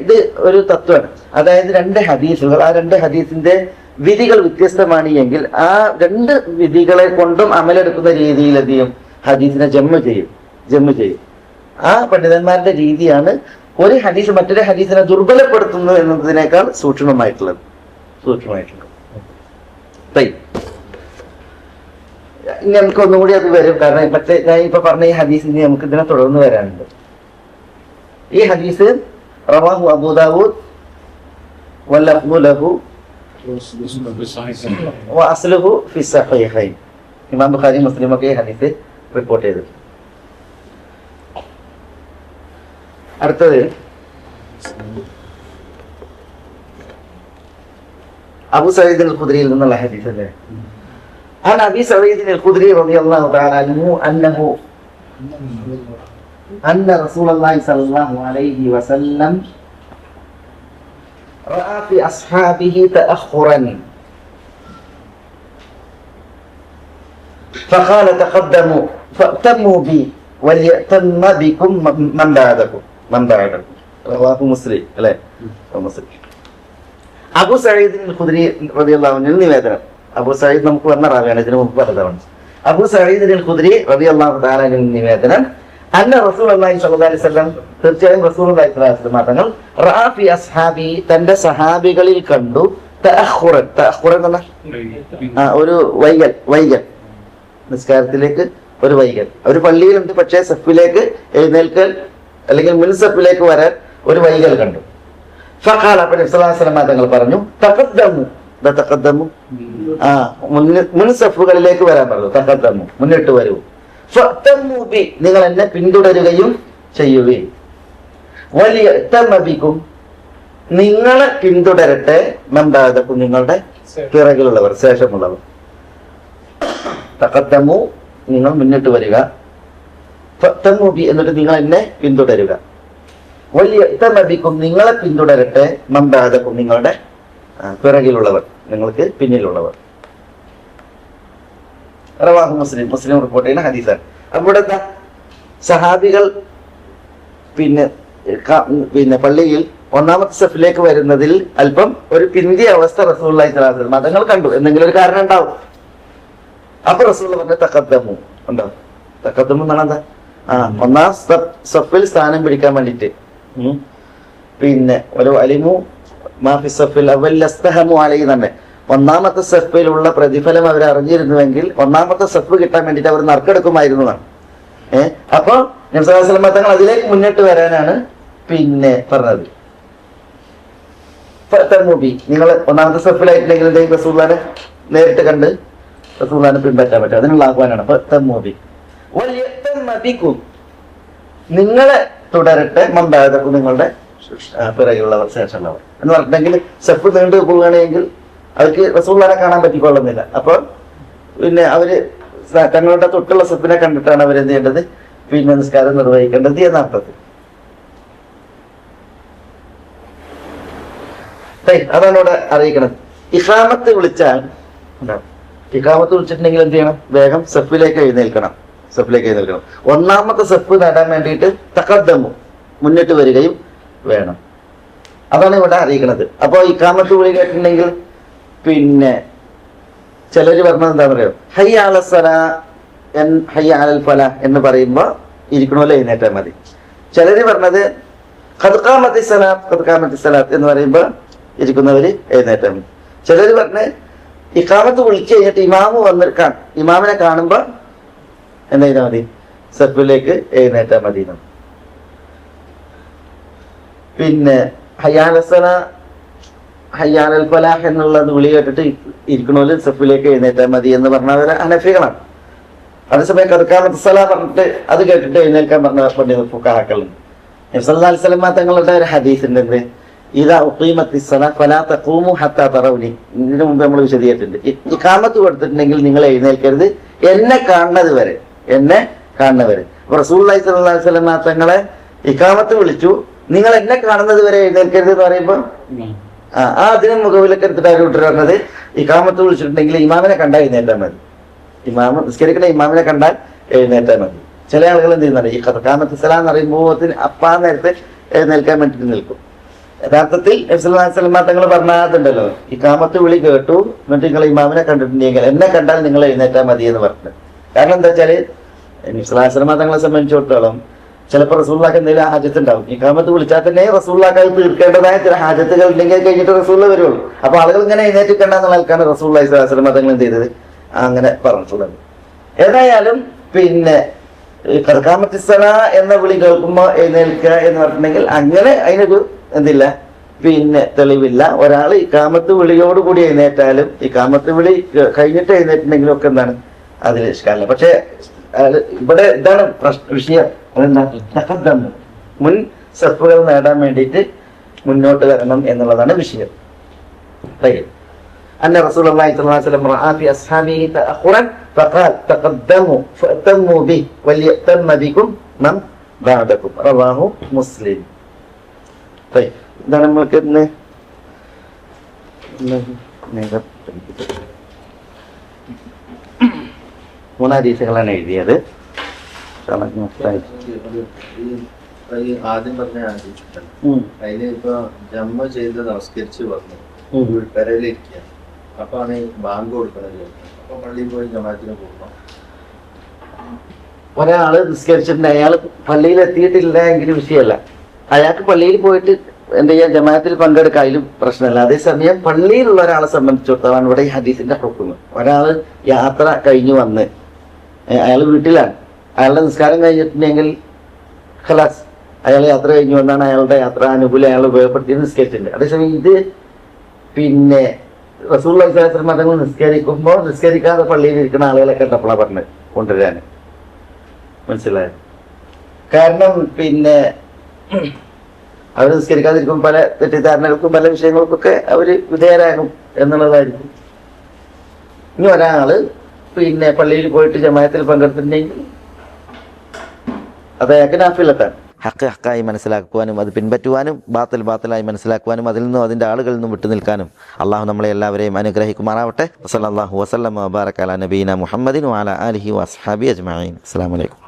ഇത് ഒരു തത്വമാണ്. അതായത് രണ്ട് ഹദീസുകൾ, ആ രണ്ട് ഹദീസിന്റെ വിധികൾ വ്യത്യസ്തമാണ് എങ്കിൽ ആ രണ്ട് വിധികളെ കൊണ്ടും അമലെടുക്കുന്ന രീതിയിൽ എന്ത് ചെയ്യും, ഹദീസിനെ ജമ്മു ചെയ്യും. ആ പണ്ഡിതന്മാരുടെ രീതിയാണ് ഒരു ഹദീസ് മറ്റൊരു ഹദീസിനെ ദുർബലപ്പെടുത്തുന്നു എന്നതിനേക്കാൾ സൂക്ഷ്മമായിട്ടുള്ളത്. ഇനി നമുക്ക് ഒന്നുകൂടി അത് വരും. കാരണം മറ്റേ ഞാൻ ഇപ്പൊ പറഞ്ഞ ഈ ഹദീസിന് നമുക്ക് ഇതിനെ തുടർന്ന് വരാനുണ്ട്. ഈ ഹദീസ് റവാഹു അബൂ ദാവൂദ് വലഫ്ദു ലഹു വഅസ്ലുഹു ഫി സഹീഹൈൻ. ഇമാം ബുഖാരി മുസ്ലിം ഒക്കെ ഈ ഹദീസ് റിപ്പോർട്ട് ചെയ്തിട്ടുണ്ട്. അടുത്തത് അബൂ സഈദ് അൽ ഖുദ്രിയിൽ നിന്നുള്ള ഹദീസ് അല്ലേ. عن أبي سعيد الخدري رضي الله تعالى عنه أن رسول الله صلى الله عليه وسلم رأى في أصحابه تأخرا فقال تقدموا فأتموا بي وليأتم بكم من بعدكم رواه مسلم. അല്ലേ, മുസ്ലിം. അബൂ സഈദ് അൽ ഖുദ്രി റളിയല്ലാഹു അൻഹു നിവേദനം. അബൂ സഈദ് നമുക്ക് പറഞ്ഞ റാവിയാണ്, ഇതിനു മുമ്പ് പറഞ്ഞതാണ്. അബൂ സഈദ് അൽ ഖുദ്രി റളിയല്ലാഹു തആല അൻഹു നിവേദനം അന്ന റസൂലുള്ളാഹി സ്വല്ലല്ലാഹു അലൈഹി വസല്ലം, തീർച്ചയായും റസൂലുള്ളാഹി സ്വല്ലല്ലാഹു അലൈഹി വസല്ലം തങ്ങൾ റഅ ഫി അസ്ഹാബി, തന്റെ സഹാബികളിൽ കണ്ടു, തഅഖുറൻ എന്ന ഒരു വൈകൽ, നിസ്കാരത്തിലേക്ക് ഒരു വൈകൽ. ഒരു പള്ളിയിലുണ്ട്, പക്ഷേ സഫിലേക്ക് എഴുന്നേൽക്കൽ അല്ലെങ്കിൽ മുൻസഫിലേക്ക് വരാൻ ഒരു വൈകൽ കണ്ടു. ഫഖാല, അപ്പോൾ നബി സല്ലല്ലാഹു അലൈഹി വസല്ലം തങ്ങൾ പറഞ്ഞു, തഖദ്ദമു, മുൻസഫുകളിലേക്ക് വരാൻ പറഞ്ഞു. തഖദ്ദമു, മുന്നിട്ട് വരൂ. ഫഅതമു ബി, നിങ്ങൾ എന്നെ പിന്തുടരുകയും ചെയ്യുകയും. വലിയതമ ബിക്കും, നിങ്ങളെ പിന്തുടരട്ടെ മന്ദാദക്കും നിങ്ങളുടെ പിറകിലുള്ളവർ, ശേഷമുള്ളവർ. തഖദ്ദമു നിങ്ങൾ മുന്നിട്ട് വരിക, ഫത്തമൂബി എന്നിട്ട് നിങ്ങൾ എന്നെ പിന്തുടരുക. വലിയതമബിക്കും നിങ്ങളെ പിന്തുടരട്ടെ മന്ദാദക്കും നിങ്ങളുടെ പിറകിലുള്ളവർ, നിങ്ങൾക്ക് പിന്നിലുള്ളവർ. റവാഹു മുസ്ലിം, മുസ്ലിം റിപ്പോർട്ട് ചെയ്യുന്ന ഹദീസാണ്. അവിടെ എന്താ സഹാബികൾ പിന്നെ പള്ളിയിൽ ഒന്നാമത്തെ സഫിലേക്ക് വരുന്നതിൽ അല്പം ഒരു പിന്തിയ അവസ്ഥ റസൂലുള്ളാഹി സ്വല്ലല്ലാഹു അലൈഹി വസല്ലം മതങ്ങൾ കണ്ടു. എന്തെങ്കിലും ഒരു കാരണം ഉണ്ടാവും. അപ്പൊ റസൂൽ പറഞ്ഞ തഖദ്ദമു ഉണ്ടാവും. തഖദ്ദമു എന്നാണ് എന്താ? ഒന്നാം സഫിൽ സ്ഥാനം പിടിക്കാൻ വേണ്ടിട്ട്. പിന്നെ ഒരു അലിമു മാഫി സഫിൽ അവല്ലസ്തഹമു അലൈഹി തന്നെ. ഒന്നാമത്തെ സഫിലുള്ള പ്രതിഫലം അവർ അറിഞ്ഞിരുന്നുവെങ്കിൽ ഒന്നാമത്തെ സഫ് കിട്ടാൻ വേണ്ടിട്ട് അവർ നറുക്കെടുക്കുമായിരുന്നു എന്നാണ്. അപ്പൊ നബി സല്ലല്ലാഹു അലൈഹി വസല്ലം തങ്ങൾ അതിലേക്ക് മുന്നിട്ട് വരാനാണ് പിന്നെ പറഞ്ഞത്. ഫത്തമൂബി നിങ്ങൾ ഒന്നാമത്തെ സഫിലായിട്ടുണ്ടെങ്കിൽ എന്തെങ്കിലും റസൂലുള്ളാഹിനെ നേരിട്ട് കണ്ട് റസൂലുള്ളാഹിനെ പിൻപറ്റാൻ പറ്റും. അതിനുള്ള ആഹ്വാനാണ് ഫത്തമൂബി. വലിയതമബിക്കും നിങ്ങളെ തുടരട്ടെ മന്ദാദക്കും നിങ്ങളുടെ പിറകിലുള്ളവർ, ശേഷമുള്ളവർ എന്ന് പറഞ്ഞിട്ടുണ്ടെങ്കിൽ സഫ് നീണ്ടു പോവുകയാണെങ്കിൽ അവർക്ക് റസൂലുള്ളാഹിനെ കാണാൻ പറ്റിക്കൊള്ളുന്നില്ല. അപ്പൊ പിന്നെ അവര് തങ്ങളുടെ തൊട്ടുള്ള സഫിനെ കണ്ടിട്ടാണ് അവരെന്ത് ചെയ്യേണ്ടത്, പിന്നെ നിസ്കാരം നിർവഹിക്കേണ്ടത് എന്ന അർത്ഥത്തിൽ. അതാണ് ഇവിടെ അറിയിക്കണത്. ഇഖാമത്ത് വിളിച്ചാൽ ഇഖാമത്ത് വിളിച്ചിട്ടുണ്ടെങ്കിൽ എന്ത് ചെയ്യണം? വേഗം സഫിലേക്ക് എഴുന്നേൽക്കണം. ഒന്നാമത്തെ സഫ് നേടാൻ വേണ്ടിയിട്ട് തഖദ്ദമു മുന്നിട്ട് വരികയും വേണം. അതാണ് ഇവിടെ അറിയിക്കണത്. അപ്പൊ ഇഖാമത്ത് വിളി കേട്ടിട്ടുണ്ടെങ്കിൽ പിന്നെ ചിലര് പറഞ്ഞത് എന്താ പറയുക, ഹയ്യ അലൽ സലാ ഹയ്യ അലൽ ഫലാ എന്ന് പറയുമ്പോ ഇരിക്കണമല്ലോ എഴുന്നേറ്റാൽ മതി. ചിലര് പറഞ്ഞത് ഖദ് ഖാമത്തി സലാത്ത് എന്ന് പറയുമ്പോ ഇരിക്കുന്നവര് എഴുന്നേറ്റാൽ മതി. ചിലര് പറഞ്ഞ് ഇഖാമത്ത് വിളിച്ചു കഴിഞ്ഞിട്ട് ഇമാമ് വന്നിരിക്കാൻ ഇമാമിനെ കാണുമ്പോ എന്താ ചെയ്താൽ മതി, സഫിലേക്ക് എഴുന്നേറ്റാൽ മതി. പിന്നെ ഹയ്യ അലൽ സലാ ഹയ്യ അലൽ ഫലാഹ് എന്നുള്ളത് വിളി കേട്ടിട്ട് ഇരിക്കണോല് സഫിലേക്ക് എഴുന്നേറ്റാൽ മതി എന്ന് പറഞ്ഞവര് ഹനഫികളാണ്. അതേസമയം ഖദ് സലാ പറഞ്ഞിട്ട് അത് കേട്ടിട്ട് എഴുന്നേൽക്കാൻ പറഞ്ഞ ഫുഖഹാക്കളുണ്ട്. നബി സല്ലല്ലാഹു അലൈഹി വസല്ലം തങ്ങളുടെ ഒരു ഹദീസിന്റെ എന്ത്, ഇദാ ഉഖീമത്തിസ് സലാ ഫലാ തഖൂമു ഹത്താ തറൗനി, ഇതിനു മുമ്പ് നമ്മൾ വിശദീകരിച്ചിട്ടുണ്ട്. ഇഖാമത്ത് കൊടുത്തിട്ടുണ്ടെങ്കിൽ നിങ്ങൾ എഴുന്നേൽക്കരുത് എന്നെ കാണുന്നത് വരെ. അപ്പൊ റസൂലുള്ളാഹി സ്വല്ലല്ലാഹു അലൈഹി വസല്ലം തങ്ങളെ ഇഖാമത്ത് വിളിച്ചു, നിങ്ങൾ എന്നെ കാണുന്നത് വരെ എഴുന്നേൽക്കരുത് എന്ന് പറയുമ്പോ അതിന് മുഖവിലൊക്കെ എടുത്തിട്ട് അവർ വിട്ടു പറഞ്ഞത് ഇഖാമത്ത് വിളിച്ചിട്ടുണ്ടെങ്കിൽ ഇമാമിനെ കണ്ടാൽ എഴുന്നേറ്റാൽ മതി. നിസ്കരിക്കുന്ന ഇമാമിനെ കണ്ടാൽ എഴുന്നേറ്റാൽ മതി. ചില ആളുകൾ എന്ത് ചെയ്യുന്നുണ്ട്, ഈ ഖദ് സലാം എന്ന് പറയുമ്പോൾ അപ്പാ നേരത്തെ എഴുന്നേൽക്കാൻ വേണ്ടിട്ട് നിൽക്കും. യഥാർത്ഥത്തിൽ നബി സല്ലല്ലാഹു അലൈഹി വസല്ലം തങ്ങൾ പറഞ്ഞതുണ്ടല്ലോ, ഇഖാമത്ത് വിളി കേട്ടു എന്നിട്ട് നിങ്ങൾ ഇമാമിനെ കണ്ടിട്ടുണ്ടെങ്കിൽ എന്നെ കണ്ടാൽ നിങ്ങൾ എഴുന്നേറ്റാൽ മതി എന്ന് പറഞ്ഞത്. കാരണം എന്താ വെച്ചാല് നബി സല്ലല്ലാഹു അലൈഹി വസല്ലം തങ്ങളെ സംബന്ധിച്ചിടത്തോളം ചിലപ്പോൾ റസൂലുള്ളാഹിക്ക് എന്തെങ്കിലും ഹാജത്ത് ഉണ്ടാവും. ഇഖാമത്ത് വിളിച്ചാൽ തന്നെ റസൂലുള്ളാഹിക്ക് തീർക്കേണ്ടതായ ചില ഹാജത്തുകൾ ഉണ്ടെങ്കിൽ കഴിഞ്ഞിട്ട് റസൂലുള്ളാഹി വരുള്ളൂ. അപ്പൊ ആളുകൾ ഇങ്ങനെ എഴുന്നേറ്റിട്ടുണ്ടെന്നുള്ള ആൾക്കാണ് റസൂലുള്ളാഹി സ്വല്ലല്ലാഹു അലൈഹി വസല്ലം തങ്ങൾ എന്ത് ചെയ്തത്, അങ്ങനെ പറഞ്ഞിട്ടുള്ളത്. ഏതായാലും പിന്നെ ഖദ് ഖാമത്തിസ് സലാ എന്ന വിളി കേൾക്കുമ്പോ എഴുന്നേൽക്കുക എന്ന് പറഞ്ഞിട്ടുണ്ടെങ്കിൽ അങ്ങനെ അതിനൊരു എന്തില്ല, പിന്നെ തെളിവില്ല. ഒരാൾ ഇഖാമത്ത് വിളിയോടുകൂടി എഴുന്നേറ്റാലും ഇഖാമത്ത് വിളി കഴിഞ്ഞിട്ട് എഴുന്നേറ്റുണ്ടെങ്കിലും ഒക്കെ എന്താണ് അതിൽ ഇഷ്കാലില്ല. പക്ഷെ ഇവിടെ ഇതാണ് വിഷയം. അതെന്താ, തഖദ്ദമു മുൻ സഫുകൾ നേടാൻ വേണ്ടിയിട്ട് മുന്നോട്ട് വരണം എന്നുള്ളതാണ് വിഷയം. അന്ന റസൂലുള്ളാഹി സ്വല്ലല്ലാഹു അലൈഹി വസല്ലം റഅ ഫി അസ്ഹാബിഹി തഅഖുറൻ ഫഖാൽ തഖദ്ദമു ഫഅതമു ബി വലിയതമ ബികും മൻ ബഅദകും റവാഹു മുസ്ലിം. ഇതാണ് നമ്മൾക്ക് ഇന്ന് മൂന്ന് ഹദീസുകളാണ് എഴുതിയത്. ആദ്യം പറഞ്ഞ അതില് ഇപ്പൊ ജമ്മ ചെയ്ത് നമസ്കരിച്ച് വന്നു പെരയിലിരിക്കുക, അപ്പൊ ആണ് ബാങ്ക് കൊടുക്കണത്. അപ്പൊ പള്ളിയിൽ പോയി ജമാഅത്തിന് പോകണം. ഒരാള് നിസ്കരിച്ചിട്ടുണ്ട്, അയാൾ പള്ളിയിൽ എത്തിയിട്ടില്ല എങ്കിലും വിഷയമല്ല. അയാൾക്ക് പള്ളിയിൽ പോയിട്ട് എന്താ ചെയ്യാ, ജമാഅത്തിൽ പങ്കെടുക്കുക, അതിലും പ്രശ്നമല്ല. അതേസമയം പള്ളിയിലുള്ള ഒരാളെ സംബന്ധിച്ചിടത്തോളം ഇവിടെ ഈ ഹദീസിന്റെ ഹുക്മ്, ഒരാള് യാത്ര കഴിഞ്ഞു വന്ന് അയാൾ വീട്ടിലാണ്, അയാളുടെ നിസ്കാരം കഴിഞ്ഞിട്ടുണ്ടെങ്കിൽ ഖലാസ്, അയാൾ യാത്ര കഴിഞ്ഞു വന്നാണ്, അയാളുടെ യാത്ര അനുകൂലം അയാൾ ഉപയോഗപ്പെടുത്തി നിസ്കരിച്ചിട്ടുണ്ട്. അതേസമയം ഇത് പിന്നെ റസൂലുള്ളാഹി സ്വല്ലല്ലാഹു അലൈഹി വസല്ലം തങ്ങൾ നിസ്കരിക്കുമ്പോൾ നിസ്കരിക്കാതെ പള്ളിയിൽ ഇരിക്കുന്ന ആളുകളൊക്കെ കണ്ടപ്പോഴാണ് പറഞ്ഞ് കൊണ്ടുവരാന്. മനസ്സിലായത്? കാരണം പിന്നെ അവർ നിസ്കരിക്കാതിരിക്കും, പല തെറ്റിദ്ധാരണകൾക്കും പല വിഷയങ്ങൾക്കൊക്കെ അവർ വിധേയരാകും എന്നുള്ളതായിരിക്കും. ഇനി ഒരാള് പിന്നെ പള്ളിയിൽ പോയിട്ട് ജമാഅത്തിൽ പങ്കെടുത്തിട്ടുണ്ടെങ്കിൽ അത് അയാൾക്ക് നാഫിലത്താണ്. ഹക്ക് ഹക്കായി മനസ്സിലാക്കുവാനും അത് പിൻപറ്റുവാനും ബാത്തിൽ ബാത്തിലായി മനസ്സിലാക്കുവാനും അതിൽ നിന്നും അതിൻ്റെ ആളുകളിൽ നിന്നും വിട്ടു നിൽക്കാനും അള്ളാഹു നമ്മളെ എല്ലാവരെയും അനുഗ്രഹിക്കുമാറാവട്ടെ. വസല്ലല്ലാഹു വസല്ലമ വബാറക അലാ നബീന മുഹമ്മദിൻ വഅലാ ആലിഹി വഅസ്ഹാബിഹി അജ്മഈൻ. അസ്സലാമു അലൈക്കും.